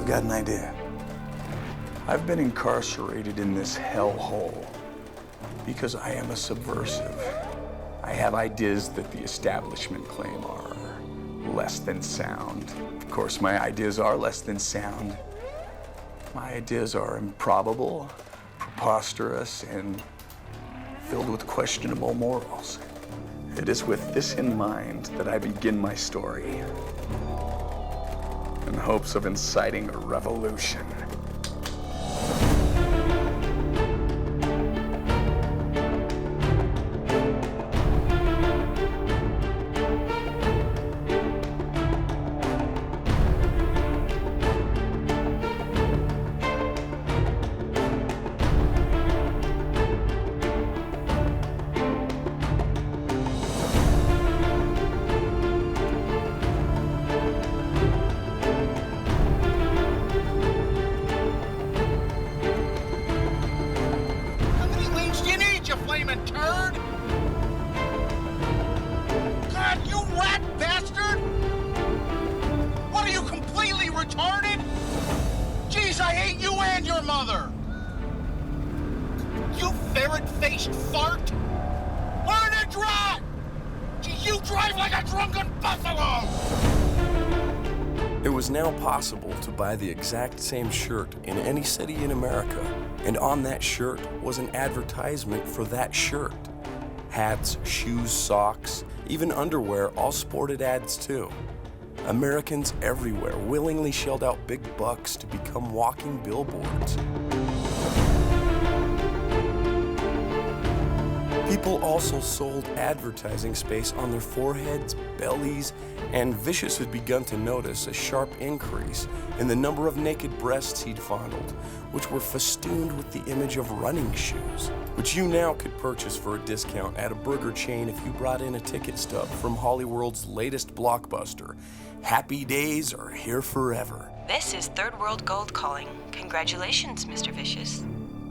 I've got an idea. I've been incarcerated in this hellhole because I am a subversive. I have ideas that the establishment claim are less than sound. Of course, my ideas are less than sound. My ideas are improbable, preposterous, and filled with questionable morals. It is with this in mind that I begin my story, in hopes of inciting a revolution. It was now possible to buy the exact same shirt in any city in America, and on that shirt was an advertisement for that shirt. Hats, shoes, socks, even underwear all sported ads too. Americans everywhere willingly shelled out big bucks to become walking billboards. People also sold advertising space on their foreheads, bellies, and Vicious had begun to notice a sharp increase in the number of naked breasts he'd fondled, which were festooned with the image of running shoes, which you now could purchase for a discount at a burger chain if you brought in a ticket stub from Hollywood's latest blockbuster. Happy days are here forever. This is Third World Gold calling. Congratulations, Mr. Vicious.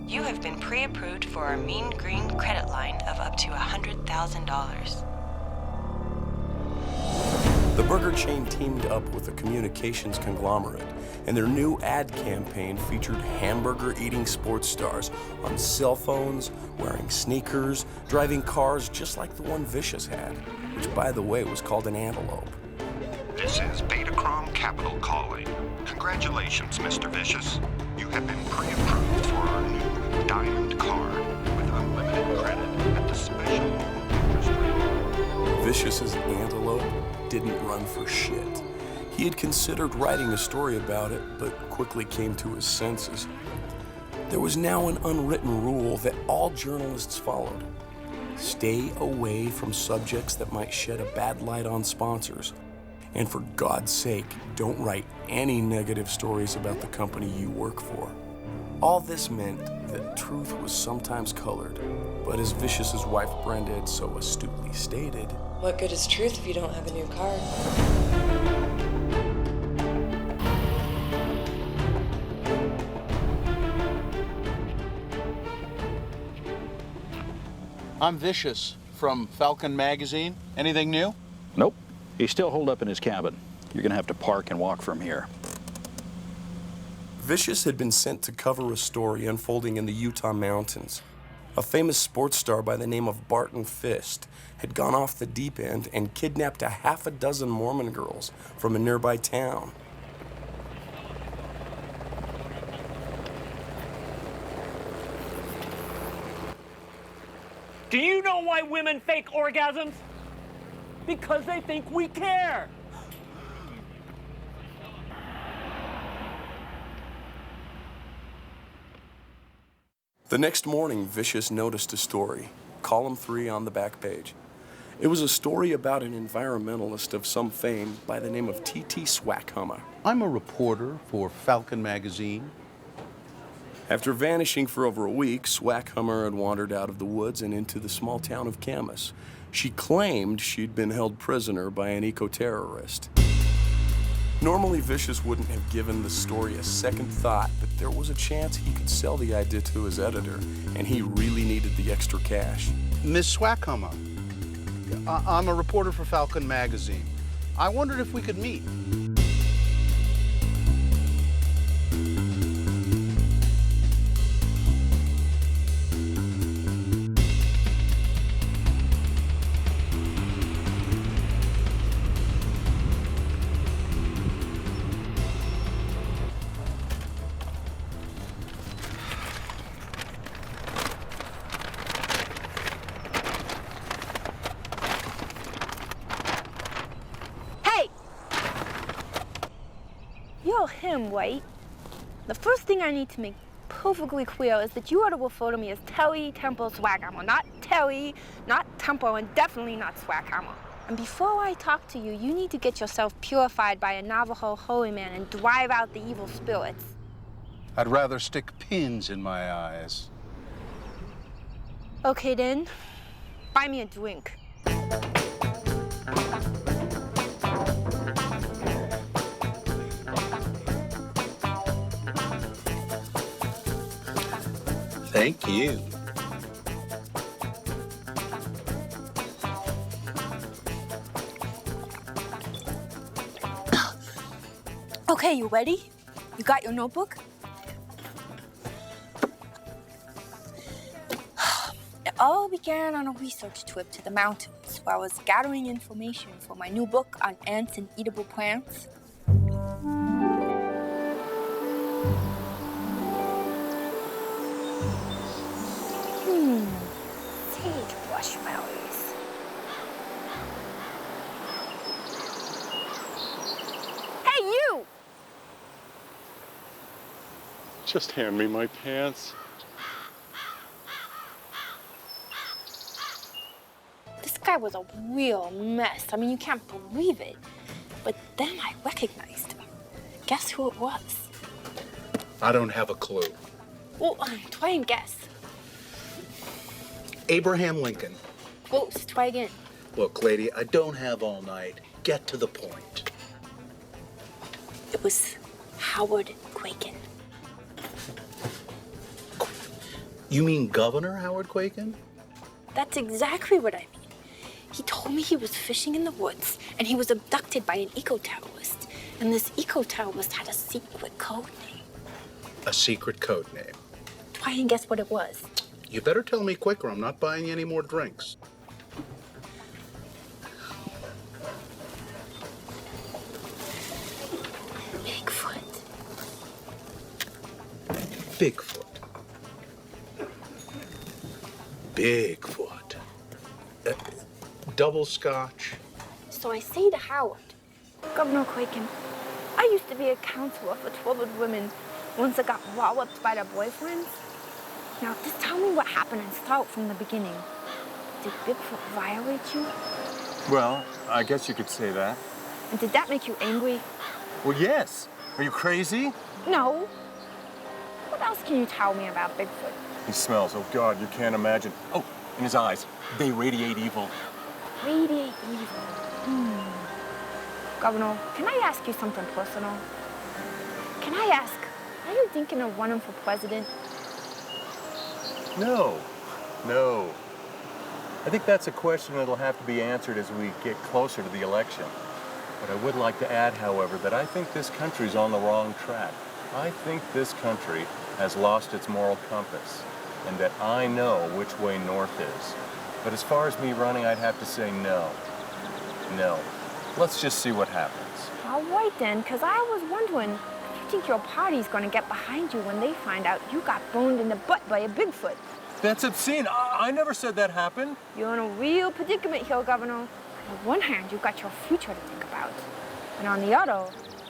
You have been pre-approved for our mean green credit line of up to $100,000. The burger chain teamed up with a communications conglomerate, and their new ad campaign featured hamburger-eating sports stars on cell phones, wearing sneakers, driving cars just like the one Vicious had, which, by the way, was called an Antelope. This is Betacrom Capital calling. Congratulations, Mr. Vicious. You have been pre-approved for our new Diamond card with unlimited credit at the special interest rate. Vicious's Antelope didn't run for shit. He had considered writing a story about it, but quickly came to his senses. There was now an unwritten rule that all journalists followed. Stay away from subjects that might shed a bad light on sponsors. And for God's sake, don't write any negative stories about the company you work for. All this meant that truth was sometimes colored, but as Vicious's wife Brenda had so astutely stated, What good is truth if you don't have a new card? I'm Vicious from Falcon Magazine. Anything new? Nope. He's still holed up in his cabin. You're gonna have to park and walk from here. Vicious had been sent to cover a story unfolding in the Utah mountains. A famous sports star by the name of Barton Fist had gone off the deep end and kidnapped a half a dozen Mormon girls from a nearby town. Do you know why women fake orgasms? Because they think we care. The next morning, Vicious noticed a story, column 3 on the back page. It was a story about an environmentalist of some fame by the name of T.T. Swackhummer. I'm a reporter for Falcon Magazine. After vanishing for over a week, Swackhummer had wandered out of the woods and into the small town of Camas. She claimed she'd been held prisoner by an eco-terrorist. Normally, Vicious wouldn't have given the story a second thought, but there was a chance he could sell the idea to his editor, and he really needed the extra cash. Miss Swackhummer, I'm a reporter for Falcon Magazine. I wondered if we could meet. tell him, White, the first thing I need to make perfectly clear is that you are to refer to me as Telly Temple Swaghammer, not Telly, not Temple, and definitely not Swaghammer. And before I talk to you, you need to get yourself purified by a Navajo holy man and drive out the evil spirits. I'd rather stick pins in my eyes. Okay then, buy me a drink. Thank you. Okay, you ready? You got your notebook? It all began on a research trip to the mountains where I was gathering information for my new book on ants and eatable plants. Sagebrush berries. Hey, you! Just hand me my pants. This guy was a real mess. I mean, you can't believe it. But then I recognized him. Guess who it was? I don't have a clue. Well, try and guess. Abraham Lincoln. Close. Try again. Look, lady, I don't have all night. Get to the point. It was Howard Quakin. You mean Governor Howard Quakin? That's exactly what I mean. He told me he was fishing in the woods and he was abducted by an eco-terrorist. And this eco-terrorist had a secret code name. A secret code name. Try and guess what it was. You better tell me quick or I'm not buying any more drinks. Bigfoot. Bigfoot. Bigfoot. Double scotch. So I say to Howard, Governor Quakin, I used to be a counselor for troubled women ones that got walloped by their boyfriends. Now, just tell me what happened and start from the beginning. Did Bigfoot violate you? Well, I guess you could say that. And did that make you angry? Well, yes. Are you crazy? No. What else can you tell me about Bigfoot? He smells. Oh, God, you can't imagine. Oh, and his eyes. They radiate evil. Radiate evil. Governor, can I ask you something personal? Can I ask, are you thinking of running for president? No. No. I think that's a question that'll have to be answered as we get closer to the election. But I would like to add, however, that I think this country's on the wrong track. I think this country has lost its moral compass, and that I know which way north is. But as far as me running, I'd have to say no. No. Let's just see what happens. All right then, because I was wondering, if you think your party's going to get behind you when they find out you got boned in the butt by a Bigfoot? That's obscene. I never said that happened. You're in a real predicament here, Governor. On the one hand, you've got your future to think about. And on the other,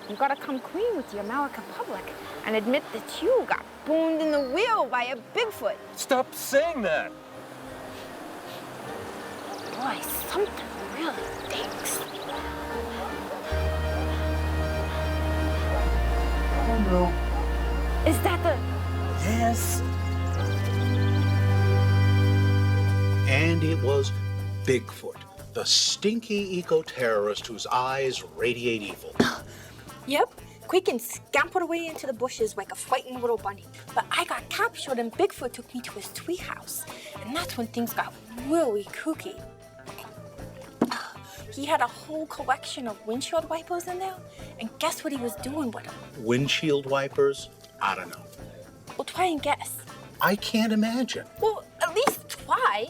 you've got to come clean with the American public and admit that you got boned in the wheel by a Bigfoot. Stop saying that. Boy, something really stinks. Oh, no. Is that the... Yes. And it was Bigfoot, the stinky eco-terrorist whose eyes radiate evil. Yep. Quakin scampered away into the bushes like a frightened little bunny. But I got captured and Bigfoot took me to his treehouse. And that's when things got really kooky. He had a whole collection of windshield wipers in there. And guess what he was doing with them? Windshield wipers? I don't know. Well, try and guess. I can't imagine. Well, at least try.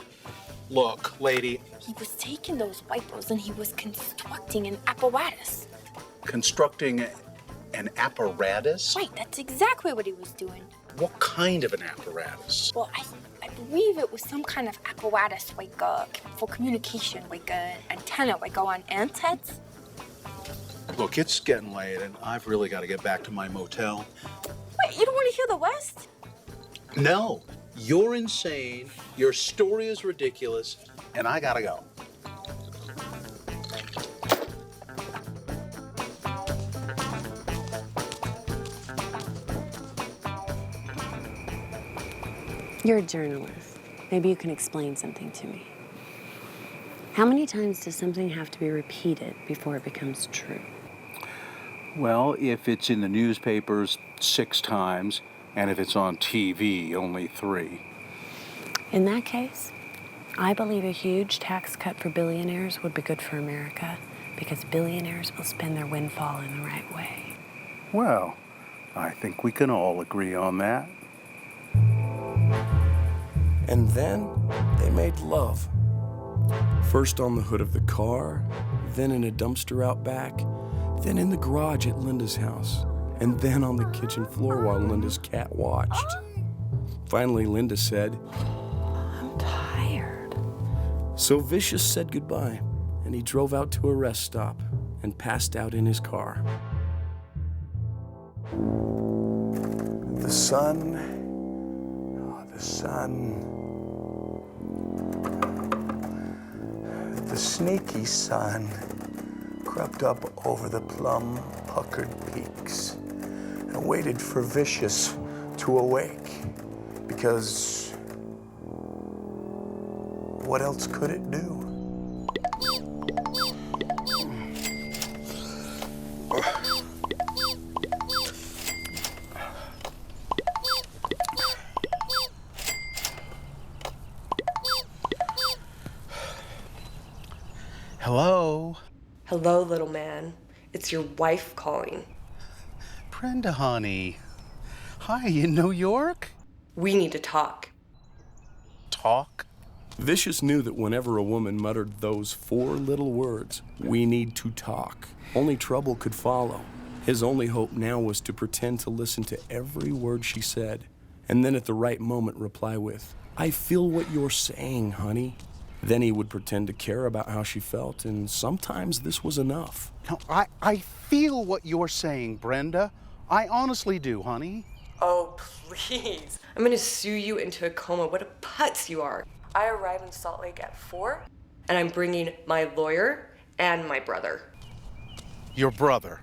Look, lady. He was taking those wipers and he was constructing an apparatus. Constructing an apparatus? Right, that's exactly what he was doing. What kind of an apparatus? Well, I believe it was some kind of apparatus, like for communication, like an antenna, like on ants' heads. Look, it's getting late, and I've really got to get back to my motel. Wait, you don't want to hear the West? No, you're insane, your story is ridiculous, and I gotta go. You're a journalist. Maybe you can explain something to me. How many times does something have to be repeated before it becomes true? Well, if it's in the newspapers 6 times, and if it's on TV, only 3. In that case, I believe a huge tax cut for billionaires would be good for America because billionaires will spend their windfall in the right way. Well, I think we can all agree on that. And then they made love. First on the hood of the car, then in a dumpster out back, then in the garage at Linda's house, and then on the kitchen floor while Linda's cat watched. Finally, Linda said, I'm tired. So Vicious said goodbye, and he drove out to a rest stop and passed out in his car. The sun, the sun. The sneaky sun crept up over the plum-puckered peaks and waited for Vicious to awake, because what else could it do? Hello? Hello, little man. It's your wife calling. Brenda, honey. Hi, in New York? We need to talk. Talk? Vicious knew that whenever a woman muttered those 4 little words, "We need to talk," only trouble could follow. His only hope now was to pretend to listen to every word she said, and then at the right moment reply with, "I feel what you're saying, honey." Then he would pretend to care about how she felt, and sometimes this was enough. No, I feel what you're saying, Brenda. I honestly do, honey. Oh, please. I'm gonna sue you into a coma. What a putz you are. I arrive in Salt Lake at 4, and I'm bringing my lawyer and my brother. Your brother?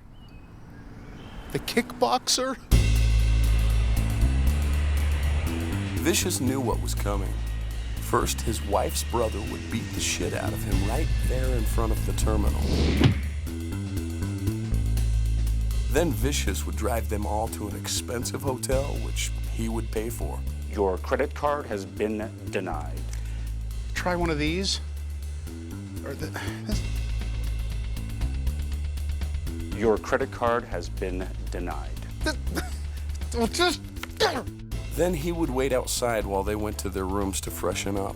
The kickboxer? Vicious knew what was coming. First, his wife's brother would beat the shit out of him right there in front of the terminal. Then Vicious would drive them all to an expensive hotel, which he would pay for. Your credit card has been denied. Try one of these. Or Your credit card has been denied. Then he would wait outside while they went to their rooms to freshen up.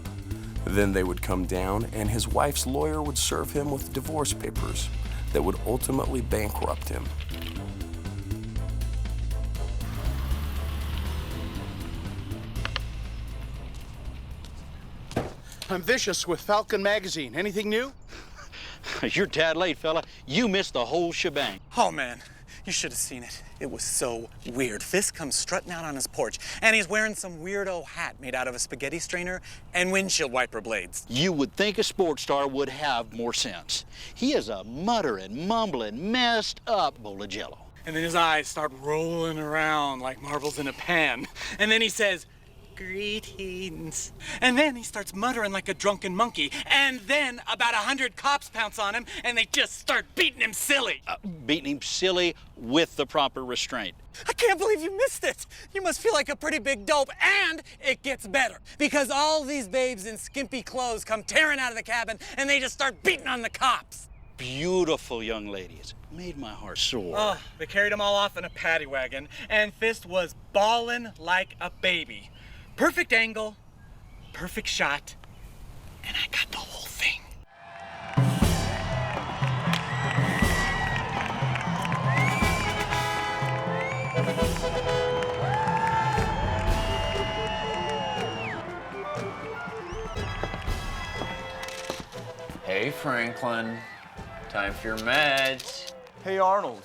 Then they would come down, and his wife's lawyer would serve him with divorce papers that would ultimately bankrupt him. I'm Vicious with Falcon Magazine. Anything new? You're tad late, fella. You missed the whole shebang. Oh, man, you should have seen it. It was so weird. Fisk comes strutting out on his porch, and he's wearing some weirdo hat made out of a spaghetti strainer and windshield wiper blades. You would think a sports star would have more sense. He is a muttering, mumbling, messed up bowl of jello. And then his eyes start rolling around like marbles in a pan. And then he says, "Greetings." And then he starts muttering like a drunken monkey. And then about 100 cops pounce on him, and they just start beating him silly. Beating him silly with the proper restraint. I can't believe you missed it. You must feel like a pretty big dope. And it gets better, because all these babes in skimpy clothes come tearing out of the cabin, and they just start beating on the cops. Beautiful young ladies. Made my heart sore. Oh, they carried them all off in a paddy wagon, and Fist was bawling like a baby. Perfect angle, perfect shot, and I got the whole thing. Hey, Franklin. Time for your meds. Hey, Arnold,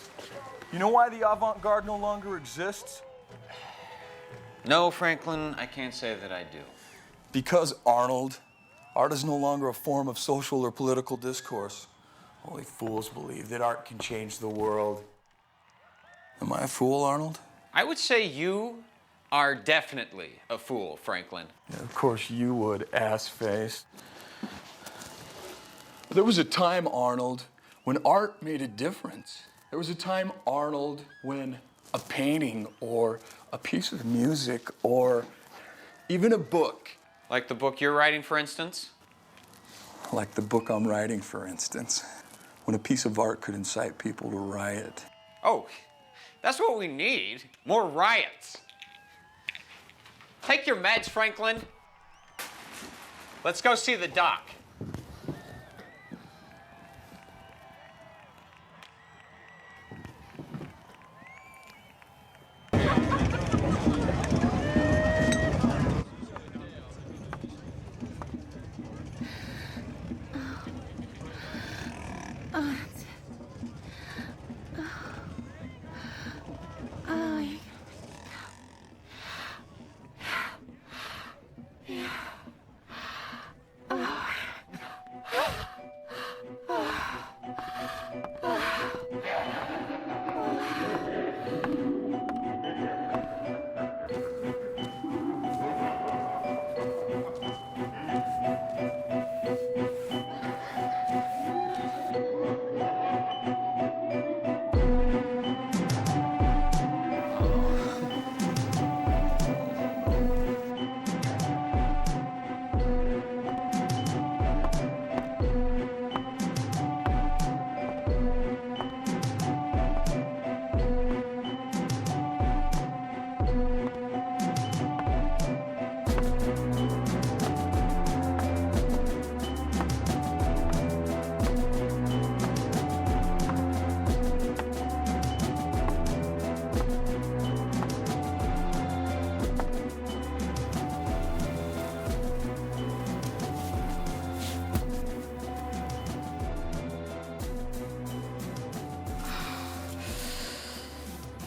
you know why the avant-garde no longer exists? No, Franklin, I can't say that I do. Because, Arnold, art is no longer a form of social or political discourse. Only fools believe that art can change the world. Am I a fool, Arnold? I would say you are definitely a fool, Franklin. Yeah, of course you would, ass-face. There was a time, Arnold, when art made a difference. There was a time, Arnold, when a painting or a piece of music or even a book. Like the book you're writing, for instance? Like the book I'm writing, for instance. When a piece of art could incite people to riot. Oh, that's what we need. More riots. Take your meds, Franklin. Let's go see the doc.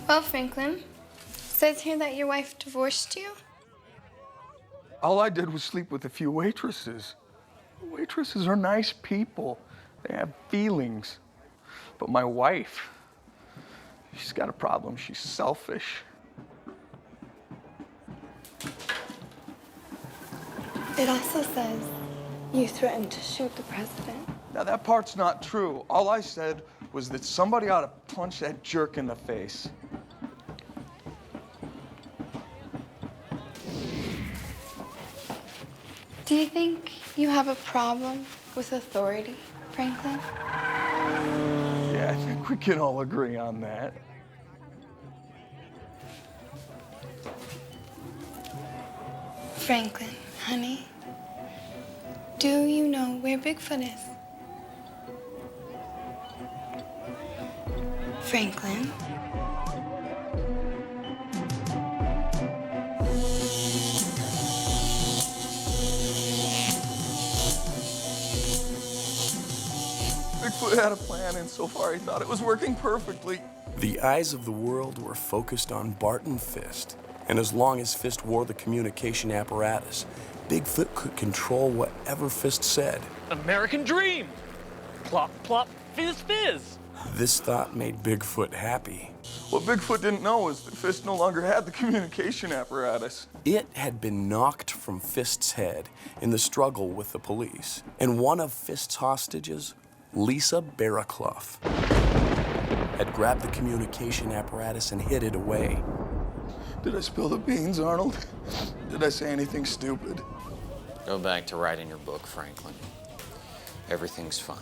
Well, Franklin, says here that your wife divorced you? All I did was sleep with a few waitresses. Waitresses are nice people. They have feelings. But my wife, she's got a problem. She's selfish. It also says you threatened to shoot the president. Now, that part's not true. All I said was that somebody ought to punch that jerk in the face. Do you think you have a problem with authority, Franklin? Yeah, I think we can all agree on that. Franklin, honey, do you know where Bigfoot is? Franklin. Bigfoot had a plan, and so far he thought it was working perfectly. The eyes of the world were focused on Barton Fist, and as long as Fist wore the communication apparatus, Bigfoot could control whatever Fist said. American dream! Plop, plop, fizz, fizz! This thought made Bigfoot happy. What Bigfoot didn't know is that Fist no longer had the communication apparatus. It had been knocked from Fist's head in the struggle with the police, and one of Fist's hostages, Lisa Barraclough, had grabbed the communication apparatus and hid it away. Did I spill the beans, Arnold? Did I say anything stupid? Go back to writing your book, Franklin. Everything's fine.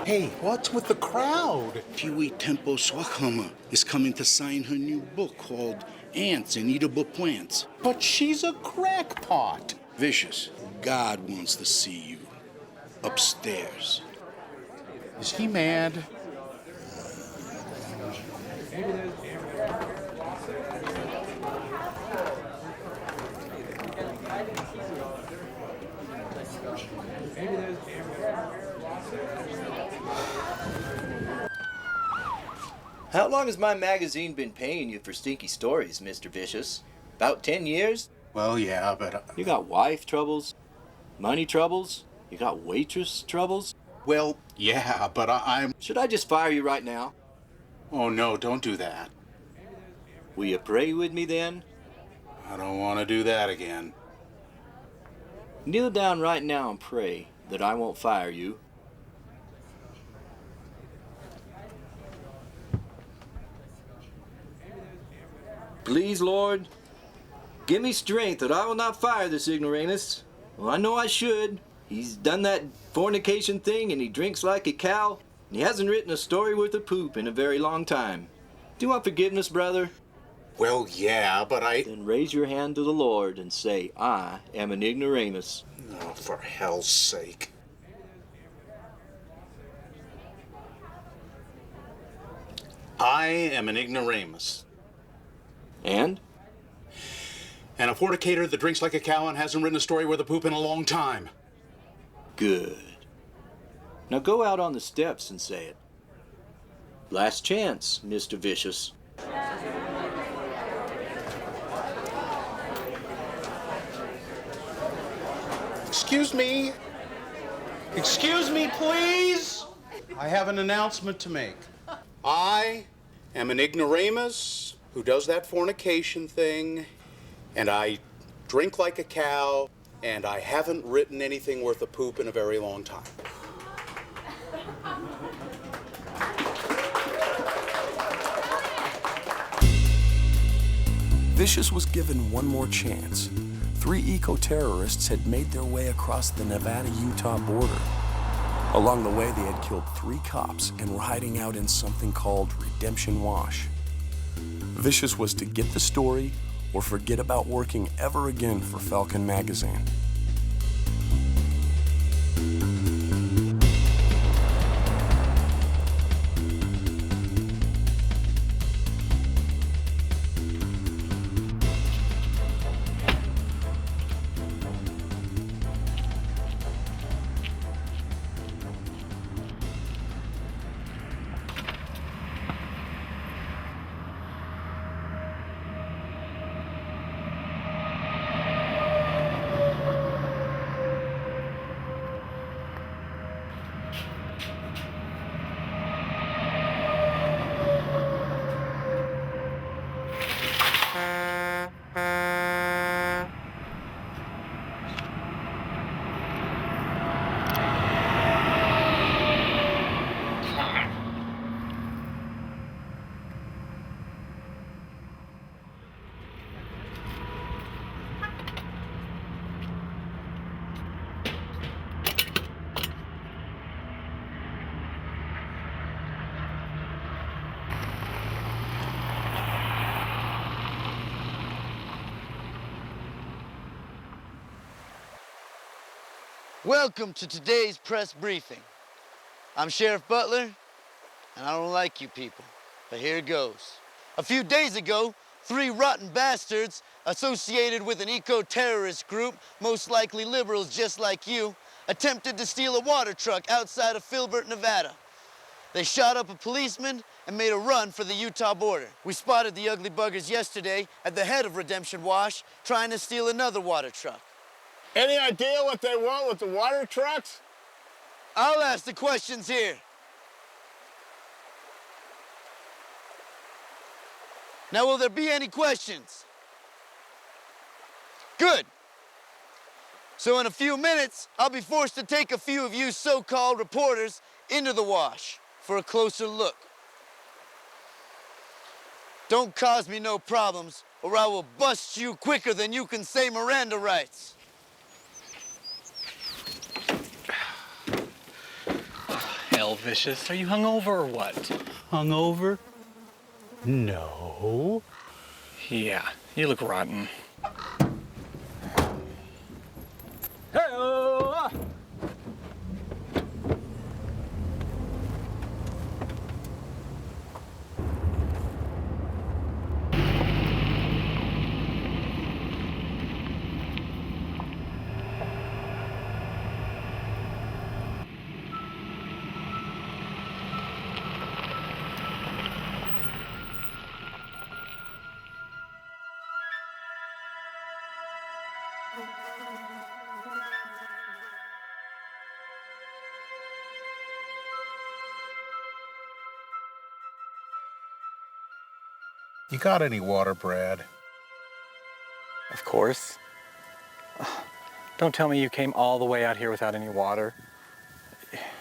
Hey, what's with the crowd? Pee-wee Tempo Swakama is coming to sign her new book called Ants and Eatable Plants. But she's a crackpot. Vicious, God wants to see you upstairs. Is he mad? How long has my magazine been paying you for stinky stories, Mr. Vicious? About 10 years? Well, yeah, but... You got wife troubles? Money troubles? You got waitress troubles? Well, yeah, but I'm... Should I just fire you right now? Oh, no, don't do that. Will you pray with me then? I don't want to do that again. Kneel down right now and pray that I won't fire you. Please, Lord, give me strength that I will not fire this ignoramus. Well, I know I should. He's done that fornication thing and he drinks like a cow. And he hasn't written a story worth of poop in a very long time. Do you want forgiveness, brother? Well, yeah, but I... Then raise your hand to the Lord and say, I am an ignoramus. Oh, for hell's sake. I am an ignoramus. And? And a fornicator that drinks like a cow and hasn't written a story worth of poop in a long time. Good. Now go out on the steps and say it. Last chance, Mr. Vicious. Excuse me. Excuse me, please. I have an announcement to make. I am an ignoramus who does that fornication thing, and I drink like a cow, and I haven't written anything worth of poop in a very long time. Vicious was given one more chance. 3 eco-terrorists had made their way across the Nevada-Utah border. Along the way, they had killed 3 cops and were hiding out in something called Redemption Wash. Vicious was to get the story or forget about working ever again for Falcon magazine. Welcome to today's press briefing. I'm Sheriff Butler, and I don't like you people, but here it goes. A few days ago, 3 rotten bastards associated with an eco-terrorist group, most likely liberals just like you, attempted to steal a water truck outside of Filbert, Nevada. They shot up a policeman and made a run for the Utah border. We spotted the ugly buggers yesterday at the head of Redemption Wash trying to steal another water truck. Any idea what they want with the water trucks? I'll ask the questions here. Now, will there be any questions? Good. So in a few minutes, I'll be forced to take a few of you so-called reporters into the wash for a closer look. Don't cause me no problems, or I will bust you quicker than you can say Miranda rights. hell, Vicious? Are you hungover or what? Hungover? No. Yeah, you look rotten. Hey-oh! You got any water, Brad? Of course. Don't tell me you came all the way out here without any water.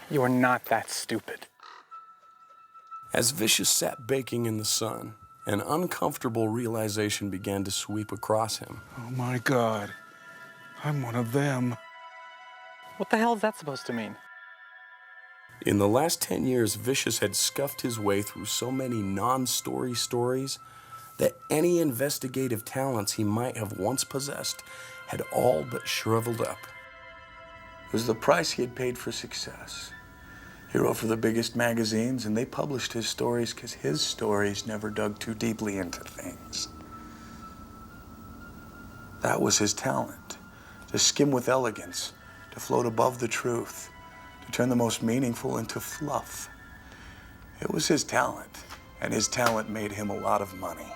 You are not that stupid. As Vicious sat baking in the sun, an uncomfortable realization began to sweep across him. Oh my God, I'm one of them. What the hell is that supposed to mean? In the last 10 years, Vicious had scuffed his way through so many non-story stories that any investigative talents he might have once possessed had all but shriveled up. It was the price he had paid for success. He wrote for the biggest magazines, and they published his stories because his stories never dug too deeply into things. That was his talent, to skim with elegance, to float above the truth, to turn the most meaningful into fluff. It was his talent, and his talent made him a lot of money.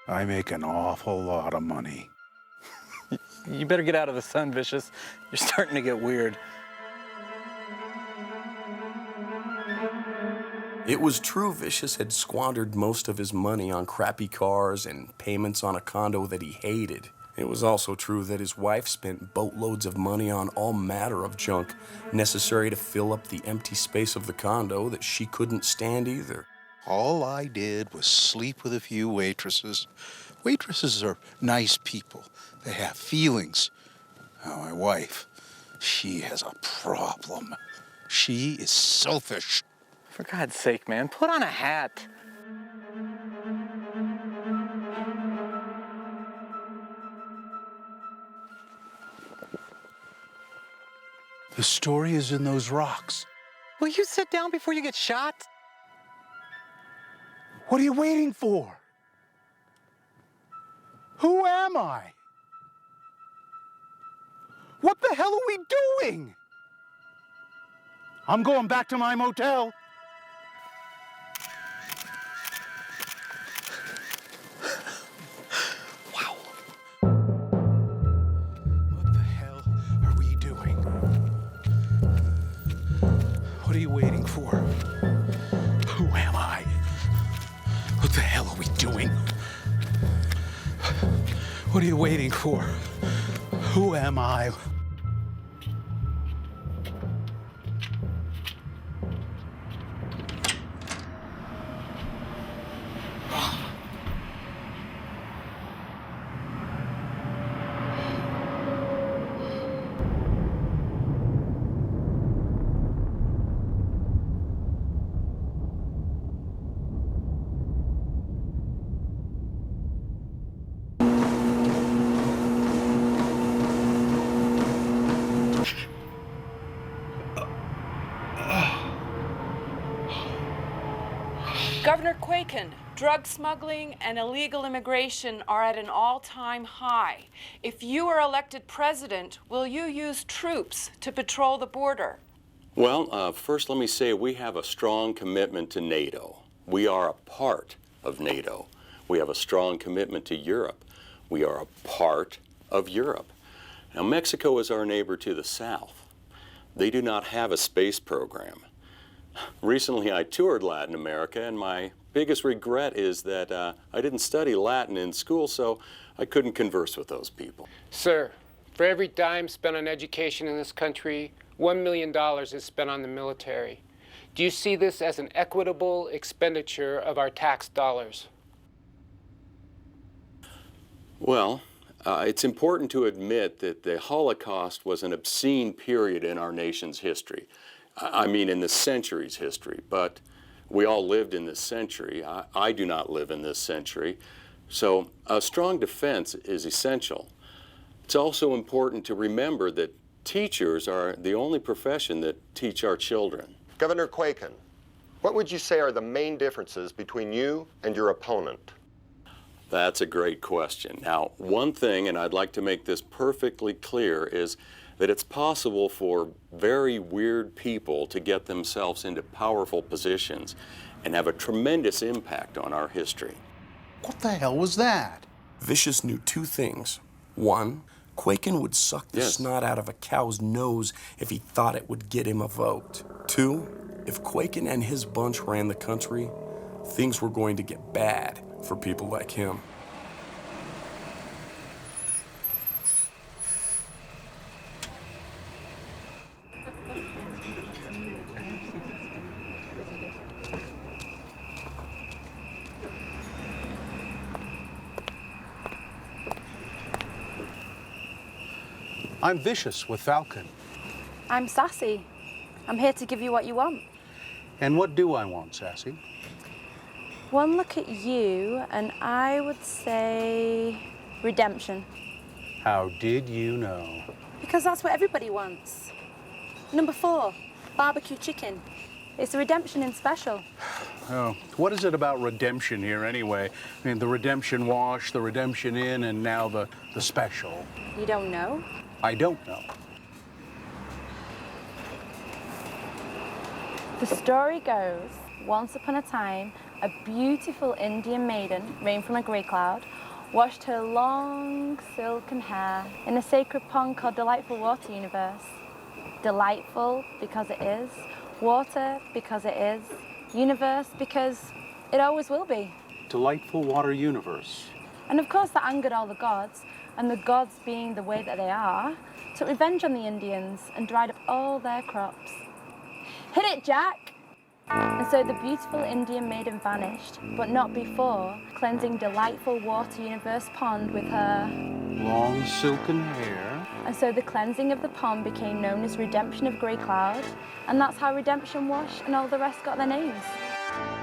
I make an awful lot of money. You better get out of the sun, Vicious. You're starting to get weird. It was true Vicious had squandered most of his money on crappy cars and payments on a condo that he hated. It was also true that his wife spent boatloads of money on all manner of junk necessary to fill up the empty space of the condo that she couldn't stand either. All I did was sleep with a few waitresses. Waitresses are nice people. They have feelings. Now, my wife, she has a problem. She is selfish. For God's sake, man, put on a hat. The story is in those rocks. Will you sit down before you get shot? What are you waiting for? Who am I? What the hell are we doing? I'm going back to my motel. Wow. What the hell are we doing? What are you waiting for? Who am I? What the hell are we doing? What are you waiting for? Who am I? Governor Quaken, drug smuggling and illegal immigration are at an all-time high. If you are elected president, will you use troops to patrol the border? Well, first let me say we have a strong commitment to NATO. We are a part of NATO. We have a strong commitment to Europe. We are a part of Europe. Now, Mexico is our neighbor to the south. They do not have a space program. Recently, I toured Latin America, and my biggest regret is that I didn't study Latin in school, so I couldn't converse with those people. Sir, for every dime spent on education in this country, $1 million is spent on the military. Do you see this as an equitable expenditure of our tax dollars? Well, it's important to admit that the Holocaust was an obscene period in our nation's history. I mean in the century's history, but we all lived in this century. I do not live in this century. So a strong defense is essential. It's also important to remember that teachers are the only profession that teach our children. Governor Quaken, what would you say are the main differences between you and your opponent? That's a great question. Now, one thing, and I'd like to make this perfectly clear, is that it's possible for very weird people to get themselves into powerful positions and have a tremendous impact on our history. What the hell was that? Vicious knew two things. One, Quaken would suck the snot out of a cow's nose if he thought it would get him a vote. Two, if Quaken and his bunch ran the country, things were going to get bad for people like him. I'm Vicious with Falcon. I'm Sassy. I'm here to give you what you want. And what do I want, Sassy? One look at you, and I would say redemption. How did you know? Because that's what everybody wants. Number 4, barbecue chicken. It's a redemption in special. Oh, what is it about redemption here anyway? I mean, the redemption wash, the redemption in, and now the special. You don't know? I don't know. The story goes, once upon a time, a beautiful Indian maiden, rain from a grey cloud, washed her long silken hair in a sacred pond called Delightful Water Universe. Delightful because it is, water because it is, universe because it always will be. Delightful Water Universe. And of course that angered all the gods, and the gods being the way that they are, took revenge on the Indians and dried up all their crops. Hit it, Jack! And so the beautiful Indian maiden vanished, but not before cleansing Delightful Water Universe pond with her long silken hair. And so the cleansing of the pond became known as Redemption of Grey Cloud, and that's how Redemption Wash and all the rest got their names.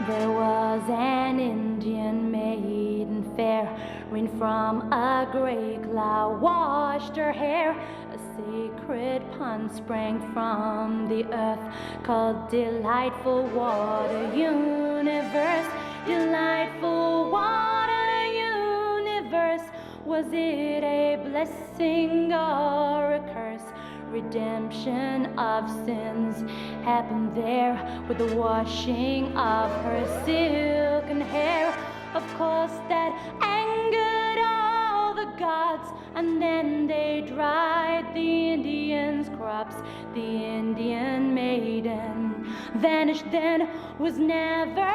There was an Indian maiden fair, rain from a grey cloud washed her hair. A sacred pond sprang from the earth called Delightful Water Universe. Delightful Water Universe, was it a blessing or a curse? Redemption of sins happened there with the washing of her silken hair. Of course that angered all the gods, and then they dried the Indians' crops. The Indian maiden vanished then, was never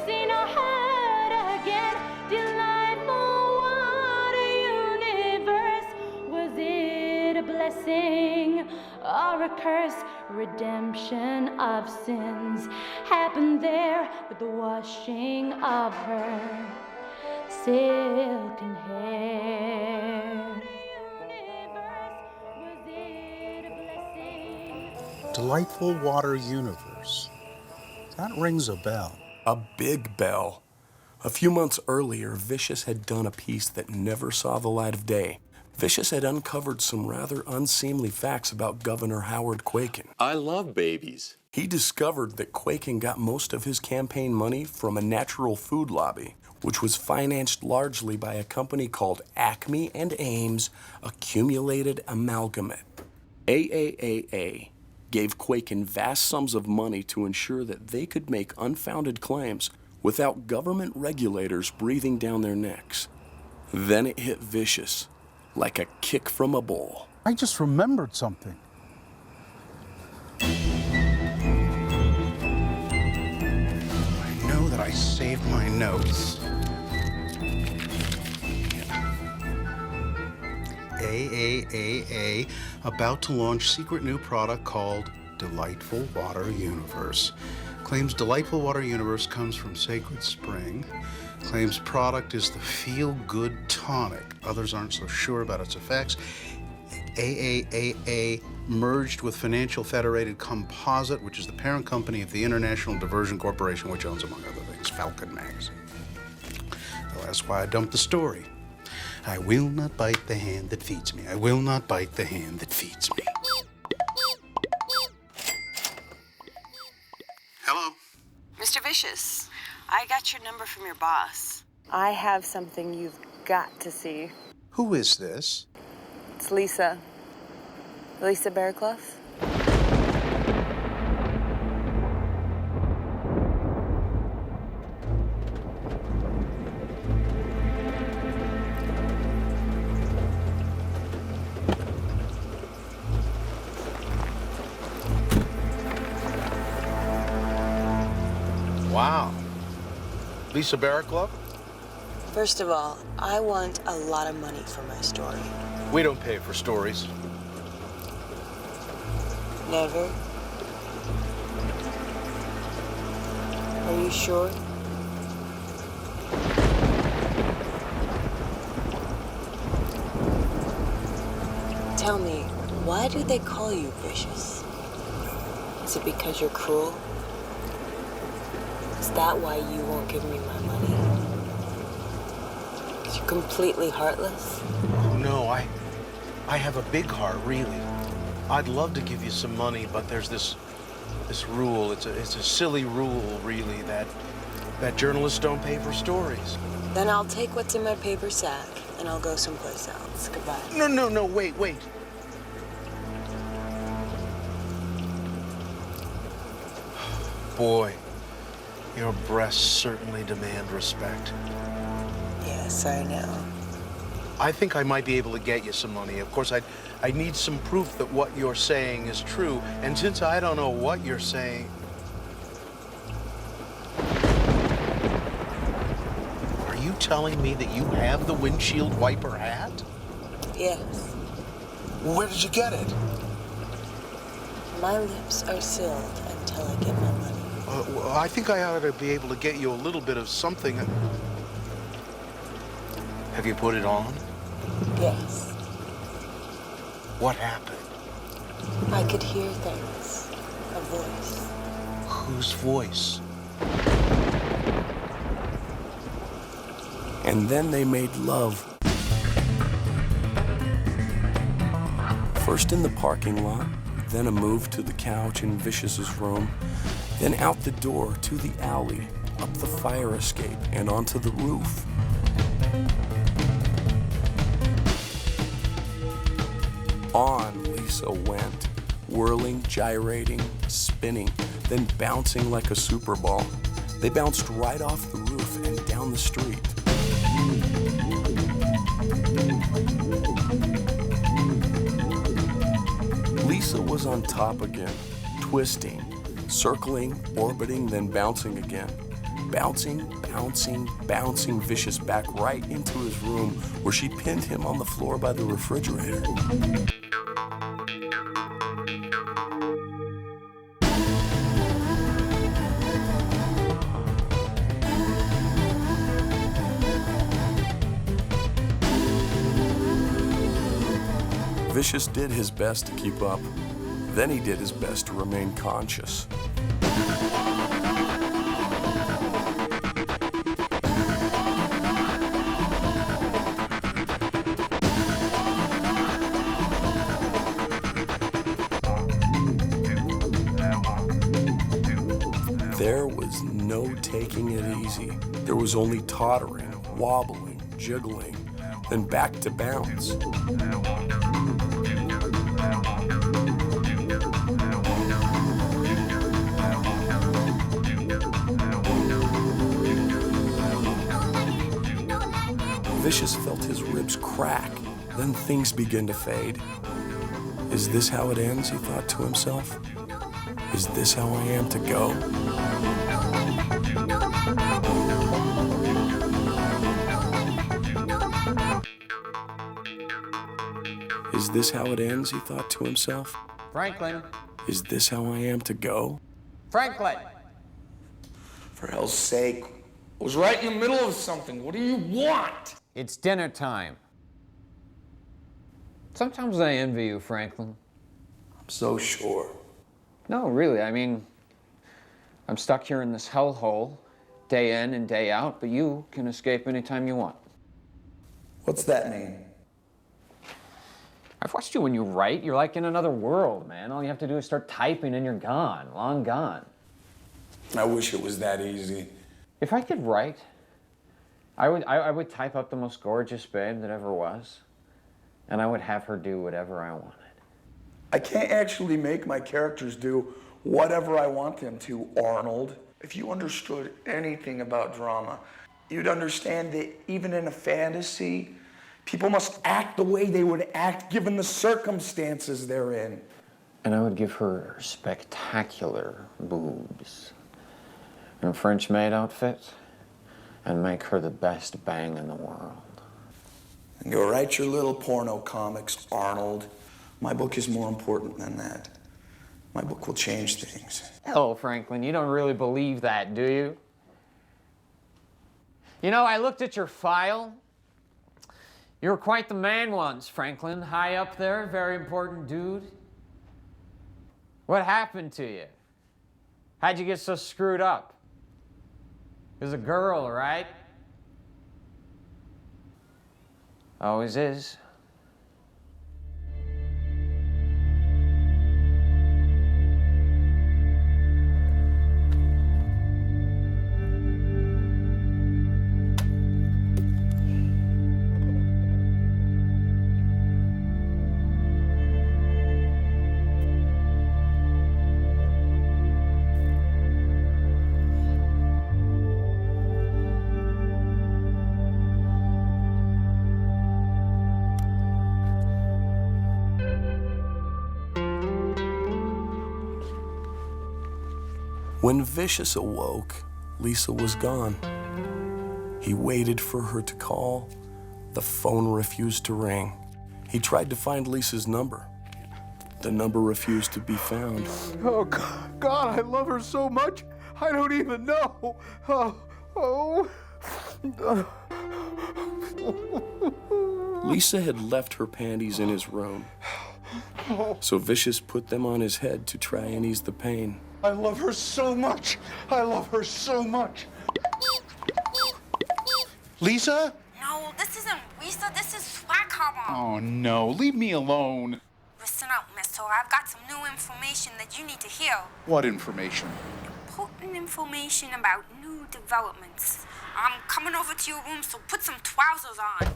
seen or heard again. Delightful Water Universe, was it a blessing or a curse? Redemption of sins happened there with the washing of her silken hair. Delightful Water Universe. That rings a bell. A big bell. A few months earlier, Vicious had done a piece that never saw the light of day. Vicious had uncovered some rather unseemly facts about Governor Howard Quaken. I love babies. He discovered that Quaken got most of his campaign money from a natural food lobby, which was financed largely by a company called Acme and Ames Accumulated Amalgamate. AAAA gave Quaken vast sums of money to ensure that they could make unfounded claims without government regulators breathing down their necks. Then it hit Vicious like a kick from a bull. I just remembered something. I know that I saved my notes. AAAA about to launch secret new product called Delightful Water Universe. Claims Delightful Water Universe comes from Sacred Spring. Claims product is the feel-good tonic. Others aren't so sure about its effects. AAAA merged with Financial Federated Composite, which is the parent company of the International Diversion Corporation, which owns, among other things, Falcon magazine. Well, that's why I dumped the story. I will not bite the hand that feeds me. I will not bite the hand that feeds me. Hello? Mr. Vicious, I got your number from your boss. I have something you've got to see. Who is this? It's Lisa. Lisa Bearclough. Wow. Lisa Bearclough? First of all, I want a lot of money for my story. We don't pay for stories. Never? Are you sure? Tell me, why do they call you vicious? Is it because you're cruel? Is that why you won't give me my money? Because you're completely heartless? Oh, no, I have a big heart, really. I'd love to give you some money, but there's this rule. It's a silly rule, really, that journalists don't pay for stories. Then I'll take what's in my paper sack and I'll go someplace else. Goodbye. No, wait. Boy, your breasts certainly demand respect. Yes, I know. I think I might be able to get you some money. Of course, I need some proof that what you're saying is true. And since I don't know what you're saying... Are you telling me that you have the windshield wiper hat? Yes. Where did you get it? My lips are sealed until I get my money. Well, I think I ought to be able to get you a little bit of something. Have you put it on? Yes. What happened? I could hear things. A voice. Whose voice? And then they made love. First in the parking lot, then a move to the couch in Vicious's room, then out the door to the alley, up the fire escape, and onto the roof. On Lisa went, whirling, gyrating, spinning, then bouncing like a super ball. They bounced right off the roof and down the street. Lisa was on top again, twisting, circling, orbiting, then bouncing again. Bouncing, Vicious back right into his room where she pinned him on the floor by the refrigerator. Vicious did his best to keep up. Then he did his best to remain conscious. There was no taking it easy. There was only tottering, wobbling, jiggling, then back to bounce. Vicious felt his ribs crack. Then things began to fade. Is this how it ends, he thought to himself? Is this how I am to go? Is this how it ends, he thought to himself? Franklin. Is this how I am to go? Franklin. For hell's sake. I was right in the middle of something. What do you want? It's dinner time. Sometimes I envy you, Franklin. I'm so sure. No, really, I mean, I'm stuck here in this hellhole, day in and day out, but you can escape anytime you want. What's that mean? I've watched you when you write. You're like in another world, man. All you have to do is start typing and you're gone, long gone. I wish it was that easy. If I could write, I would type up the most gorgeous babe that ever was, and I would have her do whatever I wanted. I can't actually make my characters do whatever I want them to, Arnold. If you understood anything about drama, you'd understand that even in a fantasy, people must act the way they would act given the circumstances they're in. And I would give her spectacular boobs and a French maid outfit and make her the best bang in the world. And go write your little porno comics, Arnold. My book is more important than that. My book will change things. Hell, Franklin, you don't really believe that, do you? You know, I looked at your file. You were quite the man once, Franklin. High up there, very important dude. What happened to you? How'd you get so screwed up? It was a girl, right? Always is. When Vicious awoke, Lisa was gone. He waited for her to call. The phone refused to ring. He tried to find Lisa's number. The number refused to be found. Oh, God, I love her so much, I don't even know. Lisa had left her panties in his room. So Vicious put them on his head to try and ease the pain. I love her so much. I love her so much. Lisa? No, this isn't Lisa. This is Swaghammer. Oh, no. Leave me alone. Listen up, mister. I've got some new information that you need to hear. What information? Important information about new developments. I'm coming over to your room, so put some trousers on.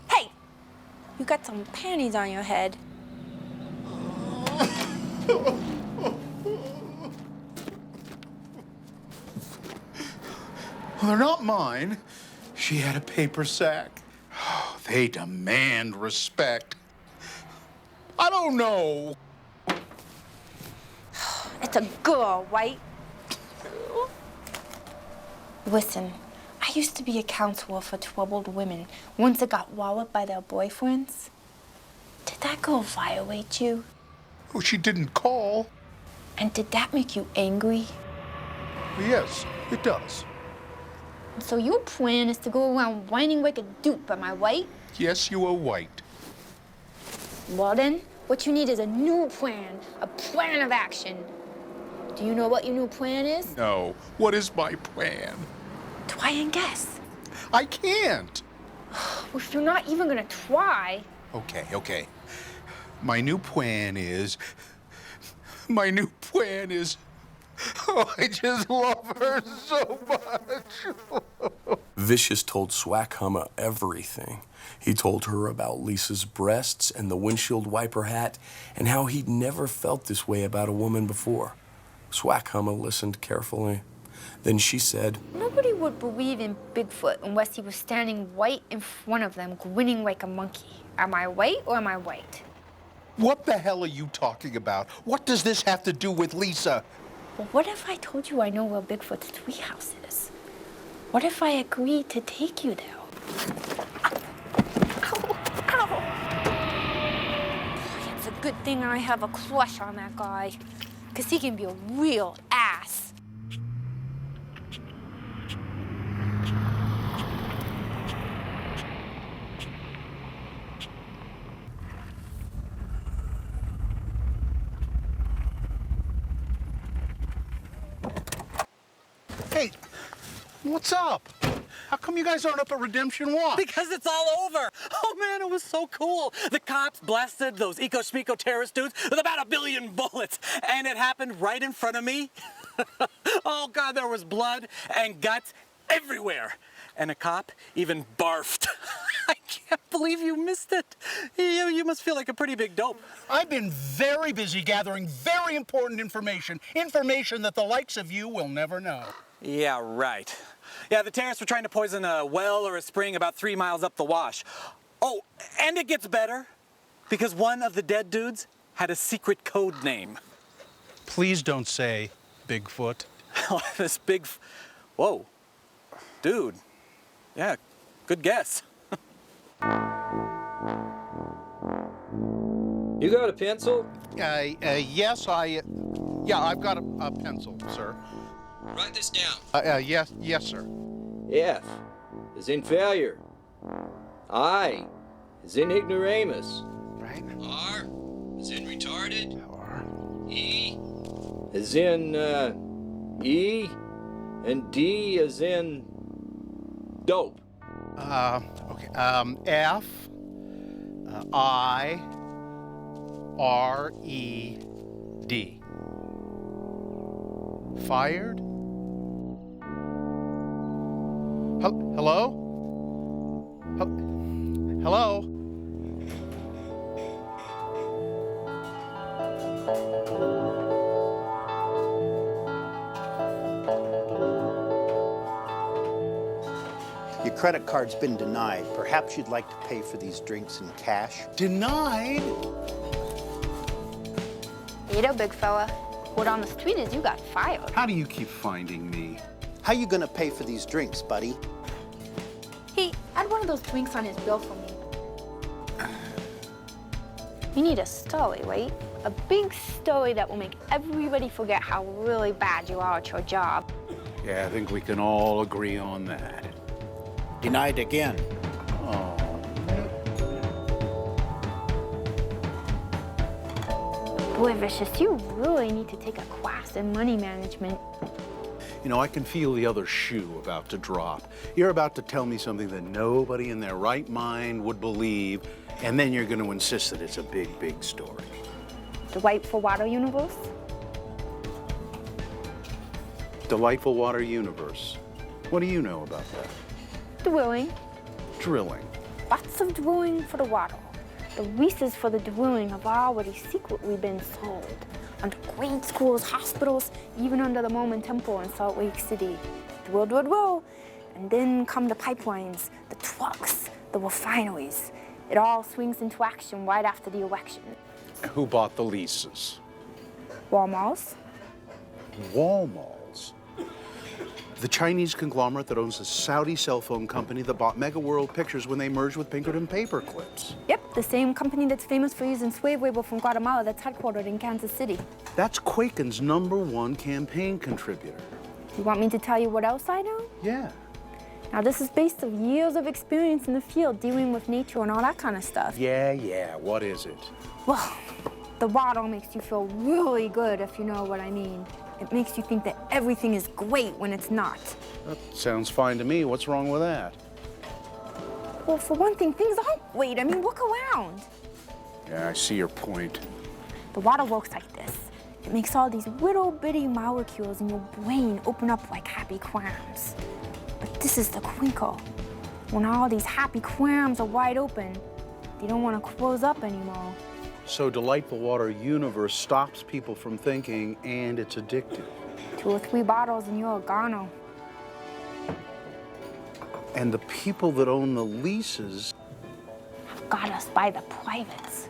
Hey! You got some panties on your head. Well, they're not mine. She had a paper sack. Oh, they demand respect. I don't know. It's a girl, White. Listen, I used to be a counselor for troubled women, ones that got walloped by their boyfriends. Did that girl violate you? Oh, she didn't call. And did that make you angry? Yes, it does. So your plan is to go around whining like a dupe, am I right? Yes, you are white. Well then, what you need is a new plan, a plan of action. Do you know what your new plan is? No. What is my plan? Try and guess. I can't. Well, if you're not even gonna try. Okay. My new plan is... Oh, I just love her so much. Vicious told Swaghammer everything. He told her about Lisa's breasts and the windshield wiper hat and how he'd never felt this way about a woman before. Swaghammer listened carefully. Then she said, Nobody would believe in Bigfoot unless he was standing right in front of them, grinning like a monkey. Am I right or am I white? What the hell are you talking about? What does this have to do with Lisa? Well, what if I told you I know where Bigfoot's treehouse is? What if I agreed to take you there? Ow! It's a good thing I have a crush on that guy, because he can be a real ass. Hey, what's up? How come you guys aren't up at Redemption Walk? Because it's all over. Oh man, it was so cool. The cops blasted those eco-schmeco terrorist dudes with about 1 billion bullets. And it happened right in front of me. Oh God, there was blood and guts everywhere. And a cop even barfed. I can't believe you missed it. You must feel like a pretty big dope. I've been very busy gathering very important information. Information that the likes of you will never know. Yeah, right. Yeah, the terrorists were trying to poison a well or a spring about 3 miles up the wash. Oh, and it gets better, because one of the dead dudes had a secret code name. Please don't say Bigfoot. This whoa, dude. Yeah, good guess. You got a pencil? Yes, yeah, I've got a pencil, sir. Write this down. Yes, sir. F is in failure. I is in ignoramus. Right. R is in retarded. E is in E, and D is in dope. Okay. F, I, R, E, D. Fired? Hello? Hello? Your credit card's been denied. Perhaps you'd like to pay for these drinks in cash? Denied? Edo, big fella. Word on the street is you got fired. How do you keep finding me? How you gonna pay for these drinks, buddy? Hey, add one of those drinks on his bill for me. You need a story, right? A big story that will make everybody forget how really bad you are at your job. Yeah, I think we can all agree on that. Denied again. Oh. Boy, Vicious, you really need to take a class in money management. You know, I can feel the other shoe about to drop. You're about to tell me something that nobody in their right mind would believe, and then you're going to insist that it's a big, big story. Delightful Water Universe? Delightful Water Universe. What do you know about that? Drilling. Drilling. Lots of drilling for the water. The leases for the drilling have already secretly been sold. Under grade schools, hospitals, even under the Mormon Temple in Salt Lake City. Drill, drill, drill. And then come the pipelines, the trucks, the refineries. It all swings into action right after the election. Who bought the leases? Walmart's. Walmart's? The Chinese conglomerate that owns the Saudi cell phone company that bought Mega World Pictures when they merged with Pinkerton Paperclips. Yep, the same company that's famous for using slave labor from Guatemala that's headquartered in Kansas City. That's Quaken's #1 campaign contributor. You want me to tell you what else I know? Yeah. Now, this is based on years of experience in the field dealing with nature and all that kind of stuff. Yeah, what is it? Well, the water makes you feel really good, if you know what I mean. It makes you think that everything is great when it's not. That sounds fine to me. What's wrong with that? Well, for one thing, things aren't great. I mean, look around. Yeah, I see your point. The water works like this. It makes all these little bitty molecules in your brain open up like happy clams. But this is the crinkle. When all these happy clams are wide open, they don't want to close up anymore. So Delightful Water Universe stops people from thinking, and it's addictive. 2 or 3 bottles and you're a goner. And the people that own the leases Have got us by the privates.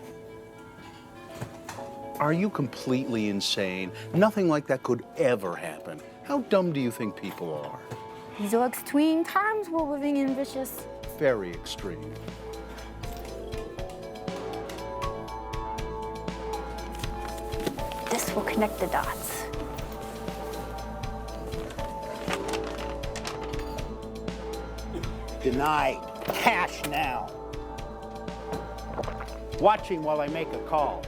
Are you completely insane? Nothing like that could ever happen. How dumb do you think people are? These are extreme times we're living in, Vicious. Very extreme. This will connect the dots. Denied. Cash now. Watching while I make a call.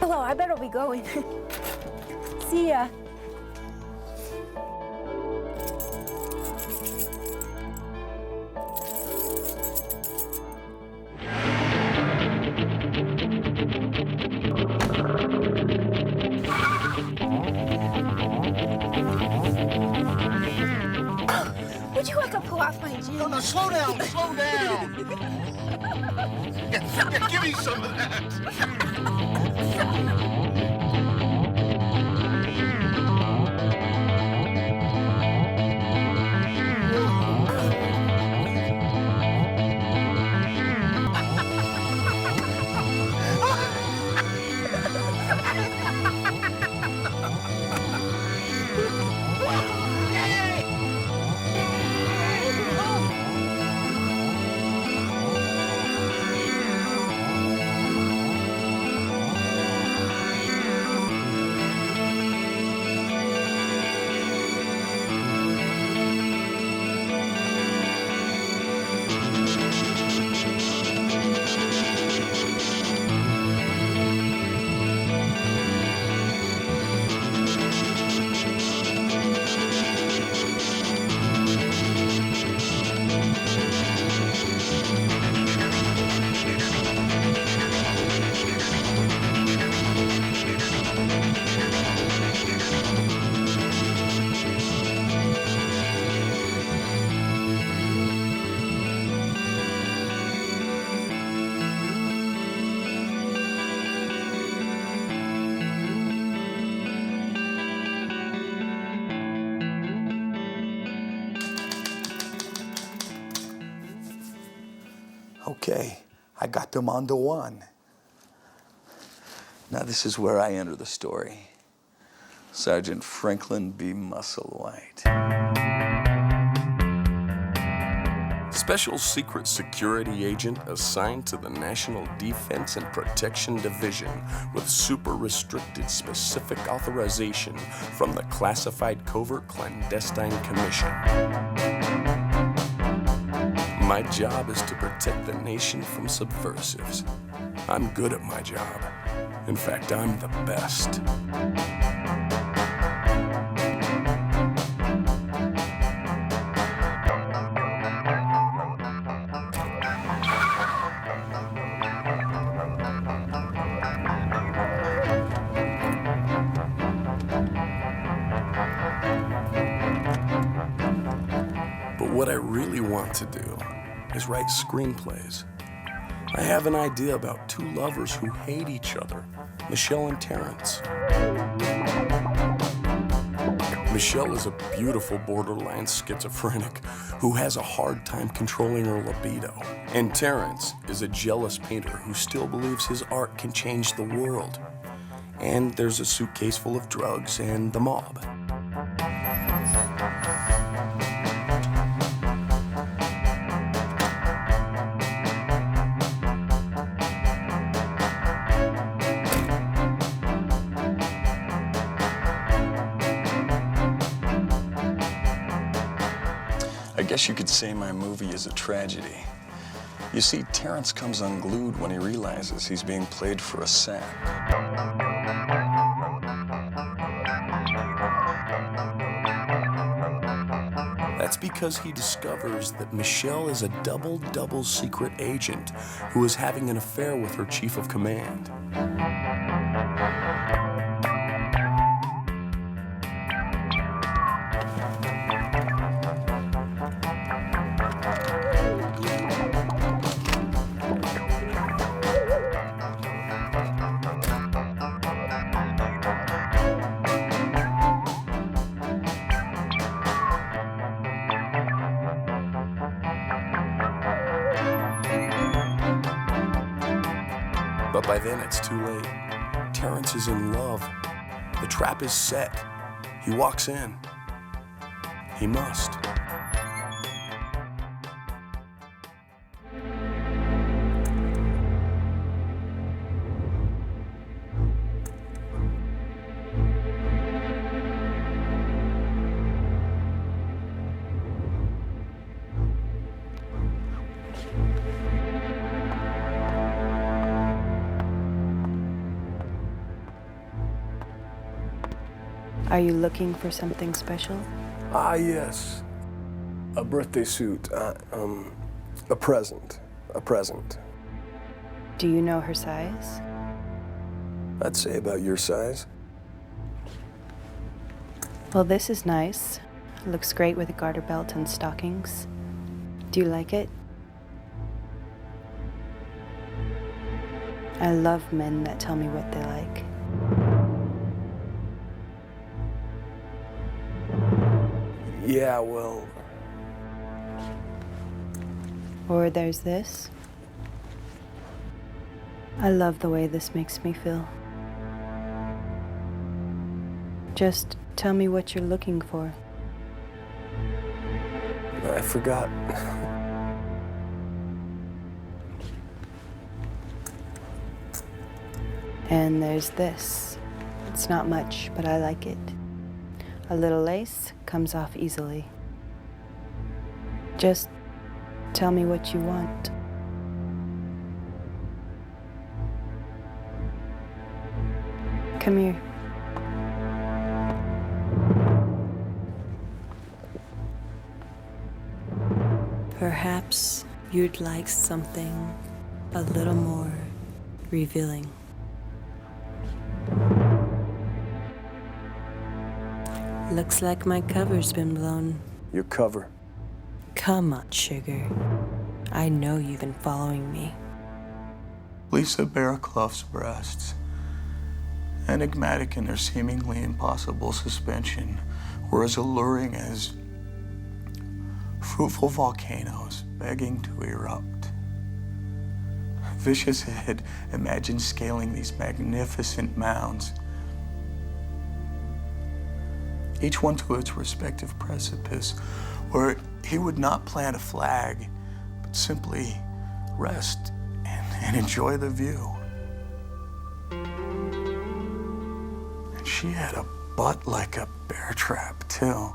Hello, I better be going. See ya. Would you like to pull off my jeans? No, slow down, slow down. Yeah, give me some of that. Okay, I got them onto one. Now this is where I enter the story. Sergeant Franklin B. Muscle Lite. Special Secret Security Agent assigned to the National Defense and Protection Division with super restricted specific authorization from the Classified Covert Clandestine Commission. My job is to protect the nation from subversives. I'm good at my job. In fact, I'm the best. But what I really want to do is write screenplays. I have an idea about two lovers who hate each other, Michelle and Terrence. Michelle is a beautiful borderline schizophrenic who has a hard time controlling her libido. And Terrence is a jealous painter who still believes his art can change the world. And there's a suitcase full of drugs and the mob. I guess you could say my movie is a tragedy. You see, Terrence comes unglued when he realizes he's being played for a sap. That's because he discovers that Michelle is a double secret agent who is having an affair with her chief of command. But by then, it's too late. Terrence is in love. The trap is set. He walks in. He must. Are you looking for something special? Ah, yes. A birthday suit. A present. A present. Do you know her size? I'd say about your size. Well, this is nice. Looks great with a garter belt and stockings. Do you like it? I love men that tell me what they like. Yeah, well... Or there's this. I love the way this makes me feel. Just tell me what you're looking for. I forgot. And there's this. It's not much, but I like it. A little lace comes off easily. Just tell me what you want. Come here. Perhaps you'd like something a little more revealing. Looks like my cover's been blown. Your cover. Come on, sugar. I know you've been following me. Lisa Barraclough's breasts, enigmatic in their seemingly impossible suspension, were as alluring as fruitful volcanoes begging to erupt. Vicious had imagined scaling these magnificent mounds, each one to its respective precipice, where he would not plant a flag, but simply rest and enjoy the view. And she had a butt like a bear trap, too.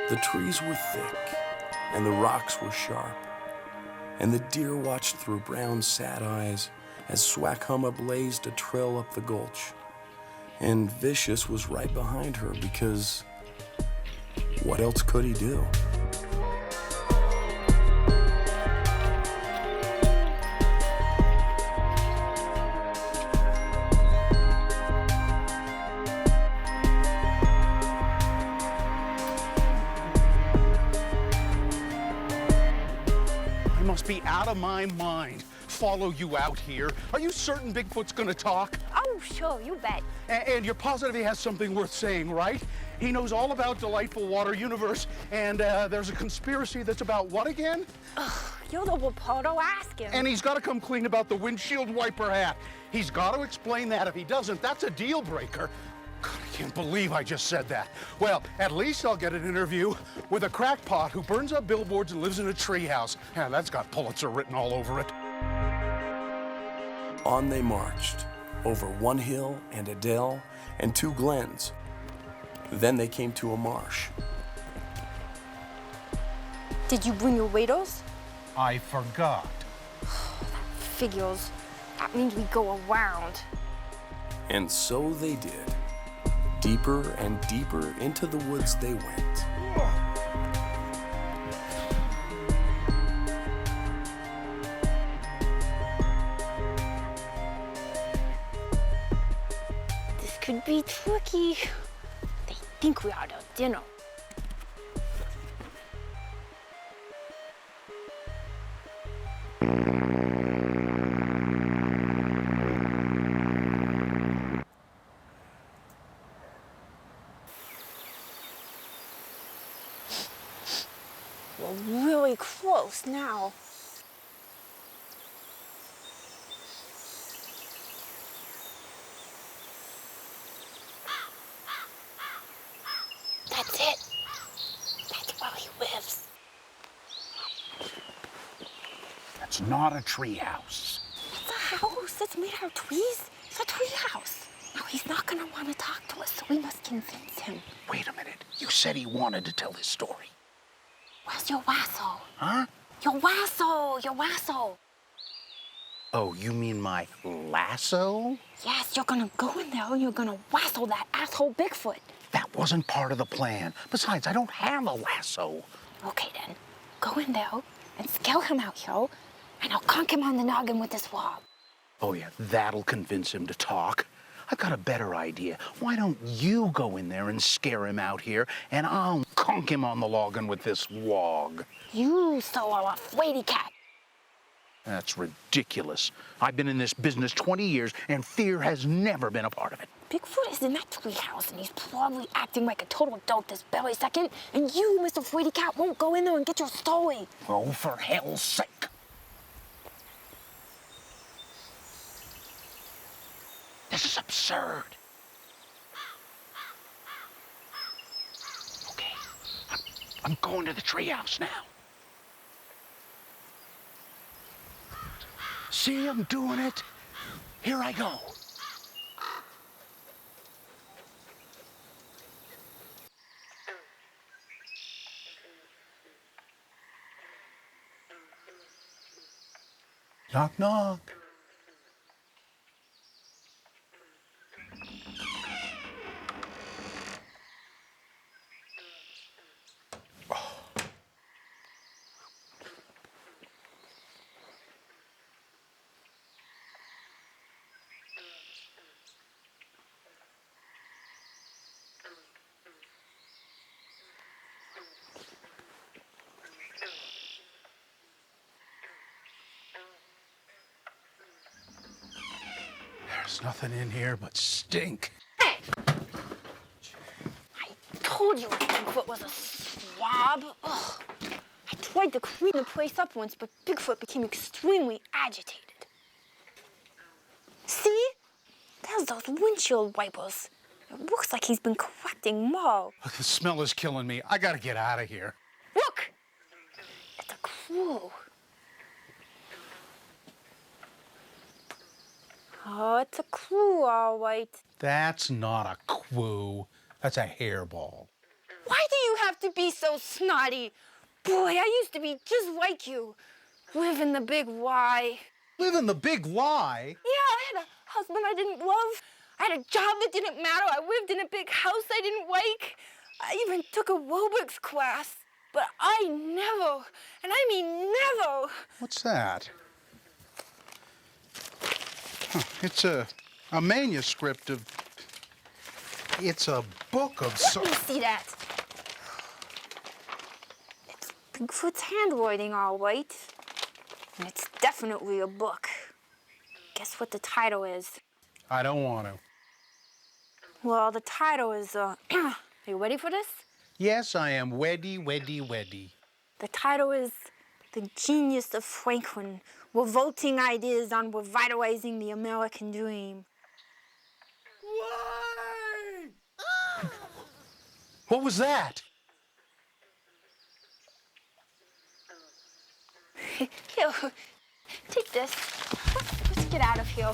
The trees were thick, and the rocks were sharp, and the deer watched through brown sad eyes as Swackhumma blazed a trail up the gulch. And Vicious was right behind her because what else could he do? be out of my mind. Follow you out here. Are you certain Bigfoot's gonna talk? Oh, sure, you bet. And you're positive he has something worth saying, right? He knows all about Delightful Water Universe, and there's a conspiracy that's about what again? Ugh, you're the reporter, ask him. And he's got to come clean about the windshield wiper hat. He's got to explain that. If he doesn't, that's a deal breaker. God, I can't believe I just said that. Well, at least I'll get an interview with a crackpot who burns up billboards and lives in a treehouse. Yeah, that's got Pulitzer written all over it. On they marched, over one hill and a dell and two glens. Then they came to a marsh. Did you bring your waders? I forgot. Figures. That means we go around. And so they did. Deeper and deeper into the woods they went. This could be tricky. They think we are at dinner. We're really close now. That's it. That's where he lives. That's not a treehouse. It's a house. It's made out of trees. It's a tree house. Now, he's not gonna want to talk to us, so we must convince him. Wait a minute. You said he wanted to tell his story. Where's your lasso? Huh? Your lasso! Your lasso! Oh, you mean my lasso? Yes, you're gonna go in there and you're gonna lasso that asshole Bigfoot. That wasn't part of the plan. Besides, I don't have a lasso. Okay, then. Go in there and scale him out, yo. And I'll conk him on the noggin with this log. Oh, yeah, that'll convince him to talk. I've got a better idea. Why don't you go in there and scare him out here, and I'll conk him on the noggin with this log. You so are a flighty cat. That's ridiculous. I've been in this business 20 years, and fear has never been a part of it. Bigfoot is in that treehouse, and he's probably acting like a total dope this very second, and you, Mr. Flighty Cat, won't go in there and get your story. Oh, for hell's sake. This is absurd. Okay, I'm going to the treehouse now. See, I'm doing it. Here I go. Knock, knock. There's nothing in here but stink. Hey! I told you Bigfoot was a swab. Ugh. I tried to clean the place up once, but Bigfoot became extremely agitated. See? There's those windshield wipers. It looks like he's been collecting mold. Look, the smell is killing me. I gotta get out of here. Look! It's a clue. Oh, it's a clue, all right. That's not a quoo. That's a hairball. Why do you have to be so snotty? Boy, I used to be just like you. Live in the big Y. Live in the big lie? Yeah, I had a husband I didn't love. I had a job that didn't matter. I lived in a big house I didn't like. I even took a aerobics class. But I never, and I mean never. What's that? Huh, it's a manuscript of... It's a book of... Let me see that. It's Bigfoot's handwriting, all right. And it's definitely a book. Guess what the title is? I don't want to. Well, the title is, are you ready for this? Yes, I am weddy. The title is The Genius of Franklin, Revolting Ideas on Revitalizing the American Dream. What was that? Here, take this. Let's get out of here.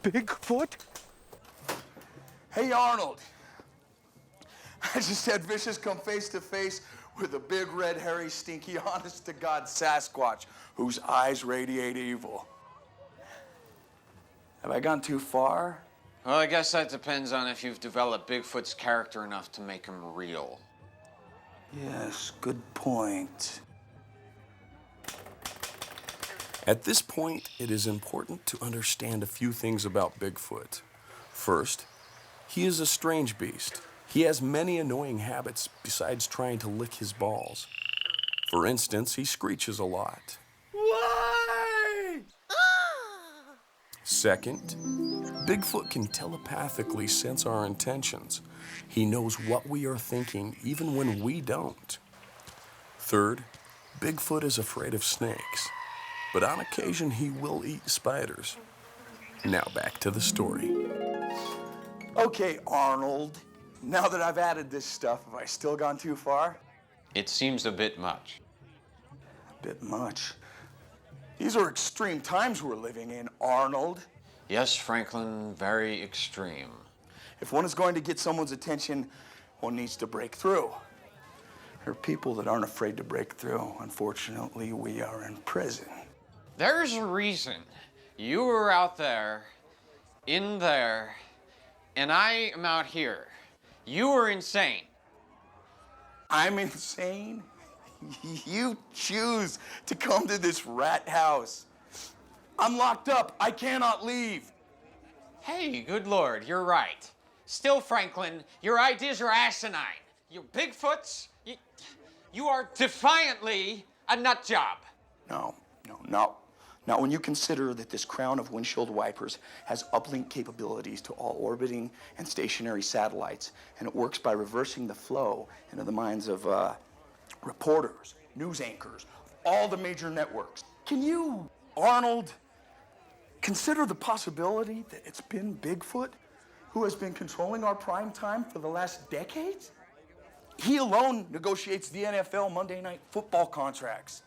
Bigfoot? Hey, Arnold. I just had Vicious come face to face with a big, red, hairy, stinky, honest-to-God Sasquatch whose eyes radiate evil. Have I gone too far? Well, I guess that depends on if you've developed Bigfoot's character enough to make him real. Yes, good point. At this point, it is important to understand a few things about Bigfoot. First, he is a strange beast. He has many annoying habits besides trying to lick his balls. For instance, he screeches a lot. Why? Second, Bigfoot can telepathically sense our intentions. He knows what we are thinking even when we don't. Third, Bigfoot is afraid of snakes, but on occasion he will eat spiders. Now back to the story. Okay, Arnold. Now that I've added this stuff, have I still gone too far? It seems a bit much. A bit much. These are extreme times we're living in, Arnold. Yes, Franklin, very extreme. If one is going to get someone's attention, one needs to break through. There are people that aren't afraid to break through. Unfortunately, we are in prison. There's a reason you were out there, in there, and I am out here. You were insane. I'm insane? You choose to come to this rat house. I'm locked up. I cannot leave. Hey, good Lord, you're right. Still, Franklin, your ideas are asinine. You Bigfoots, you are defiantly a nut job. No. Not when you consider that this crown of windshield wipers has uplink capabilities to all orbiting and stationary satellites, and it works by reversing the flow into the minds of reporters, news anchors, all the major networks. Can you, Arnold, consider the possibility that it's been Bigfoot who has been controlling our prime time for the last decades? He alone negotiates the NFL Monday Night Football contracts.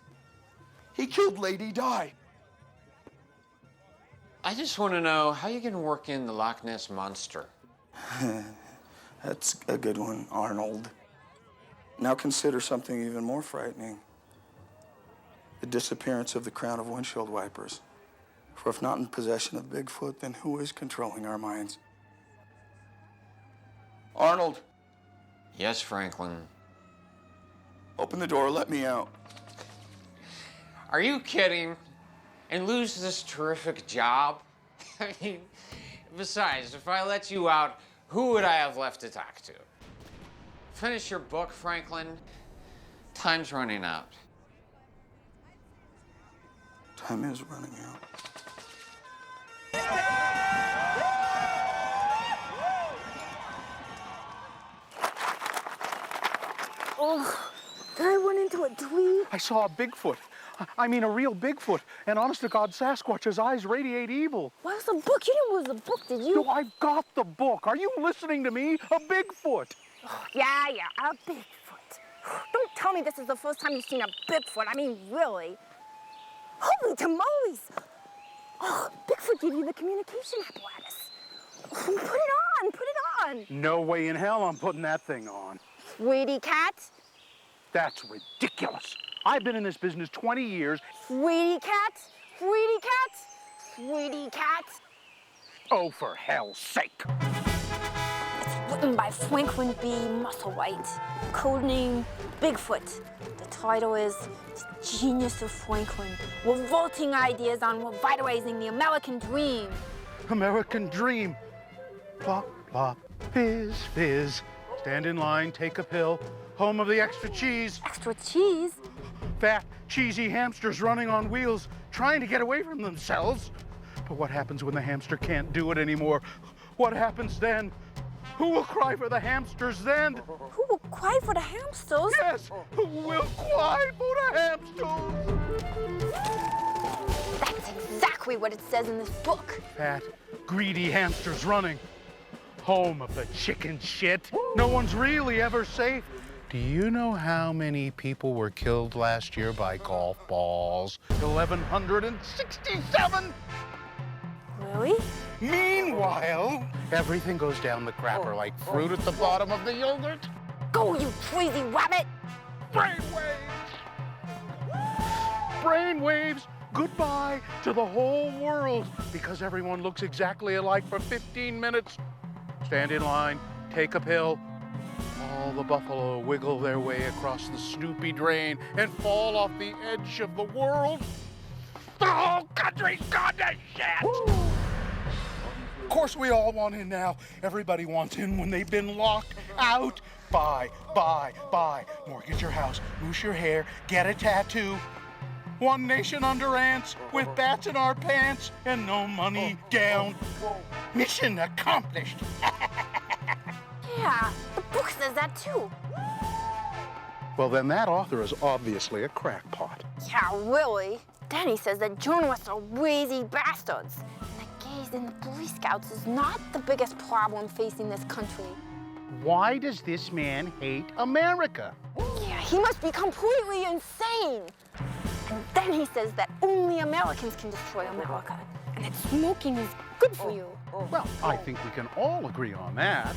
He killed Lady Di. I just want to know how you can work in the Loch Ness Monster. That's a good one, Arnold. Now consider something even more frightening. The disappearance of the crown of windshield wipers. For if not in possession of Bigfoot, then who is controlling our minds? Arnold. Yes, Franklin. Open the door, let me out. Are you kidding? And lose this terrific job? I mean, besides, if I let you out, who would I have left to talk to? Finish your book, Franklin. Time's running out. Time is running out. Oh, did I run into a tree? I saw a Bigfoot. I mean, a real Bigfoot. And honest to God, Sasquatch's eyes radiate evil. Where's the book? You didn't lose the book, did you? No, I've got the book. Are you listening to me? A Bigfoot. Oh, yeah, a Bigfoot. Don't tell me this is the first time you've seen a Bigfoot. I mean, really. Holy tamales! Oh, Bigfoot gave you the communication apparatus. Put it on, put it on. No way in hell I'm putting that thing on. Sweetie cat. That's ridiculous. I've been in this business 20 years. Sweetie cat, sweetie cat, sweetie cat. Oh, for hell's sake. It's written by Franklin B. Musselwhite, codename Bigfoot. The title is Genius of Franklin, revolting ideas on revitalizing the American dream. American dream. Plop, plop, fizz, fizz. Stand in line, take a pill. Home of the extra cheese. Extra cheese? Fat, cheesy hamsters running on wheels, trying to get away from themselves. But what happens when the hamster can't do it anymore? What happens then? Who will cry for the hamsters then? Who will cry for the hamsters? Yes, who will cry for the hamsters? That's exactly what it says in this book. Fat, greedy hamsters running. Home of the chicken shit. No one's really ever safe. Do you know how many people were killed last year by golf balls? 1,167! Really? Meanwhile, everything goes down the crapper like fruit at the bottom of the yogurt. Go, you crazy rabbit! Brainwaves! Brainwaves! Goodbye to the whole world because everyone looks exactly alike for 15 minutes. Stand in line, take a pill. All the buffalo wiggle their way across the Snoopy drain and fall off the edge of the world. The whole country's gone to shit! Of course we all want in now. Everybody wants in when they've been locked out. Buy. Mortgage your house, moose your hair, get a tattoo. One nation under ants, with bats in our pants, and no money down. Mission accomplished. Yeah, the book says that too. Well, then that author is obviously a crackpot. Yeah, really. Danny says that journalists are lazy bastards. And the gays and the Boy Scouts is not the biggest problem facing this country. Why does this man hate America? Yeah, he must be completely insane. And then he says that only Americans can destroy America, and that smoking is good for you. Well, I think we can all agree on that.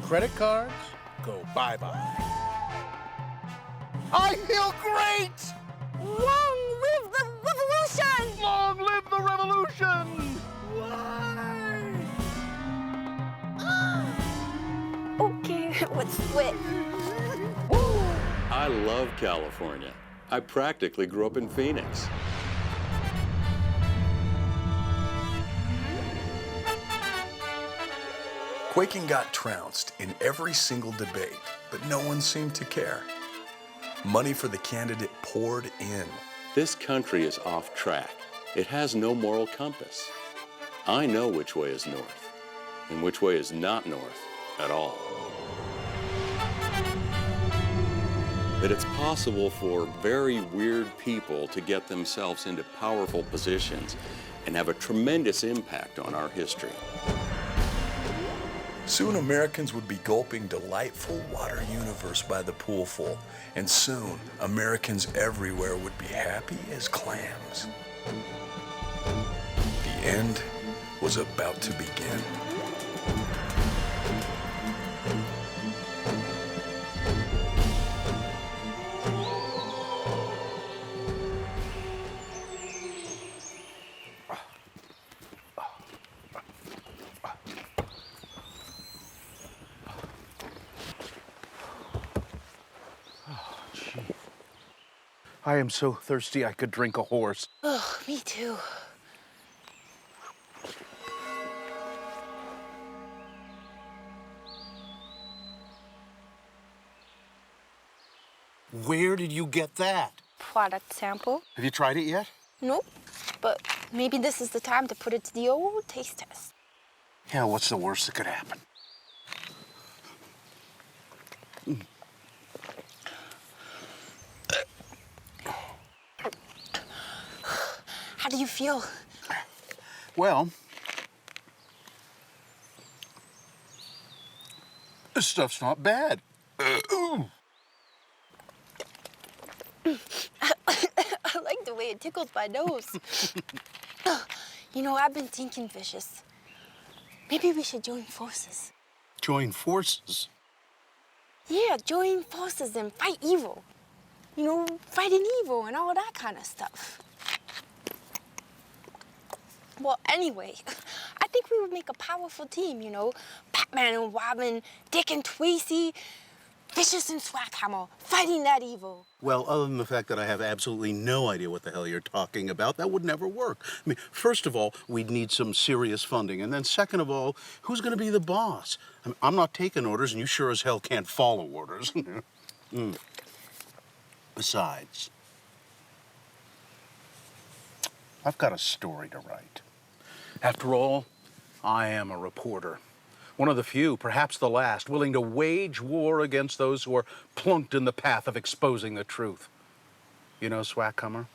Credit cards, go bye-bye. I feel great! Long live the revolution! Long live the revolution! Okay, let's split. I love California. I practically grew up in Phoenix. Quaking got trounced in every single debate, but no one seemed to care. Money for the candidate poured in. This country is off track. It has no moral compass. I know which way is north and which way is not north at all. That it's possible for very weird people to get themselves into powerful positions and have a tremendous impact on our history. Soon Americans would be gulping delightful water universe by the poolful, and soon Americans everywhere would be happy as clams. The end was about to begin. I am so thirsty I could drink a horse. Oh, me too. Where did you get that? Product sample? Have you tried it yet? Nope. But maybe this is the time to put it to the old taste test. Yeah, what's the worst that could happen? How do you feel? Well, this stuff's not bad. Ooh. I like the way it tickles my nose. You know, I've been thinking, Vicious. Maybe we should join forces. Join forces? Yeah, join forces and fight evil. You know, fighting evil and all that kind of stuff. Well, anyway, I think we would make a powerful team, you know? Batman and Robin, Dick and Tracy, Vicious and Swackhammer, fighting that evil. Well, other than the fact that I have absolutely no idea what the hell you're talking about, that would never work. I mean, first of all, we'd need some serious funding. And then second of all, who's going to be the boss? I mean, I'm not taking orders, and you sure as hell can't follow orders. Besides, I've got a story to write. After all, I am a reporter. One of the few, perhaps the last, willing to wage war against those who are plunked in the path of exposing the truth. You know, Swackhammer,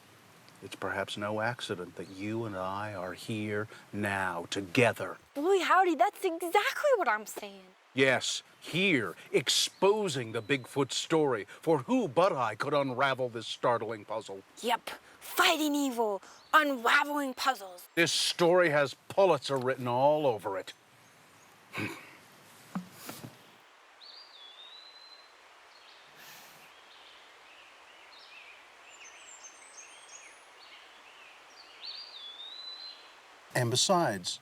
it's perhaps no accident that you and I are here now, together. Boy, howdy, that's exactly what I'm saying. Yes, here, exposing the Bigfoot story. For who but I could unravel this startling puzzle? Yep, fighting evil, unraveling puzzles. This story has Pulitzer written all over it. And besides,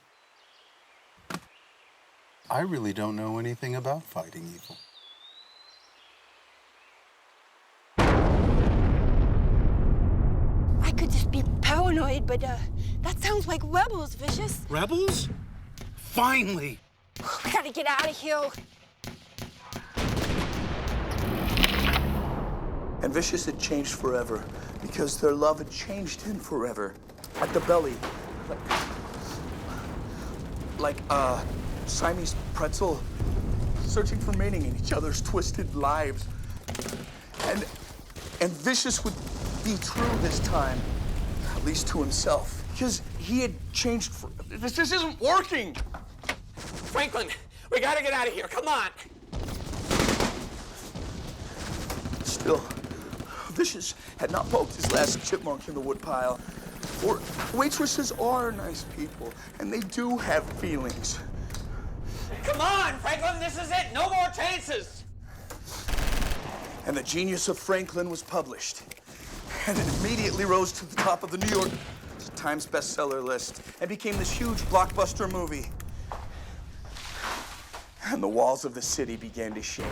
I really don't know anything about fighting evil. I could just be paranoid, but that sounds like rebels, Vicious. Rebels? Finally! We gotta get out of here. And Vicious had changed forever because their love had changed him forever. At the belly. Like Siamese pretzel, searching for meaning in each other's twisted lives. And Vicious would be true this time, at least to himself, because he had changed for... This isn't working! Franklin, we gotta get out of here. Come on. Still, Vicious had not poked his last chipmunk in the woodpile. For waitresses are nice people, and they do have feelings. Come on, Franklin, this is it. No more chances. And The Genius of Franklin was published. And it immediately rose to the top of the New York Times bestseller list and became this huge blockbuster movie. And the walls of the city began to shake.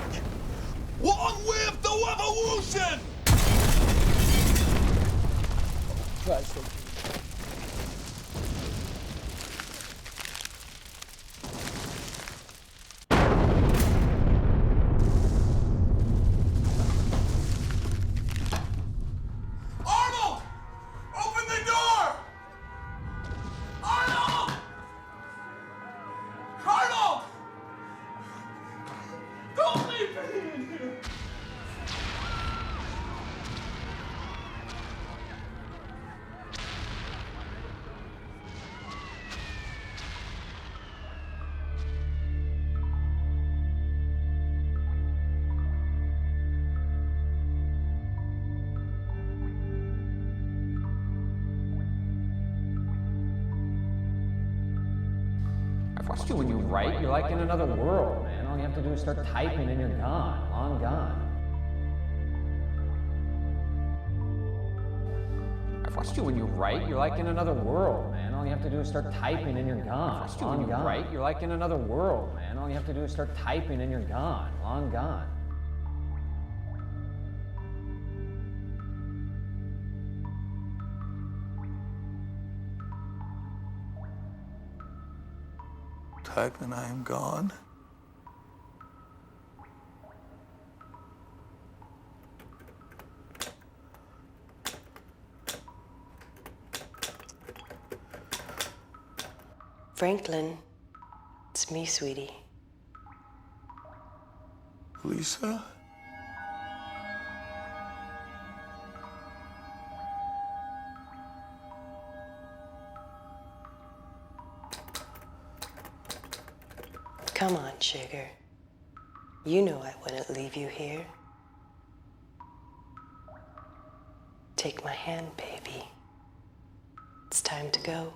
Long live the revolution! Arnold! Open the door! Arnold! Arnold! Don't leave me in here! I've watched you when you write. You're like in another world, man. All you have to do is start typing and you're gone. Long gone. I've watched you when you write. You're like in another world, man. All you have to do is start typing and you're gone. Long gone. Right? You're like in another world, man. All you have to do is start typing and you're gone. Long gone. Type and I am gone. Franklin, it's me, sweetie. Lisa? Come on, sugar. You know I wouldn't leave you here. Take my hand, baby. It's time to go.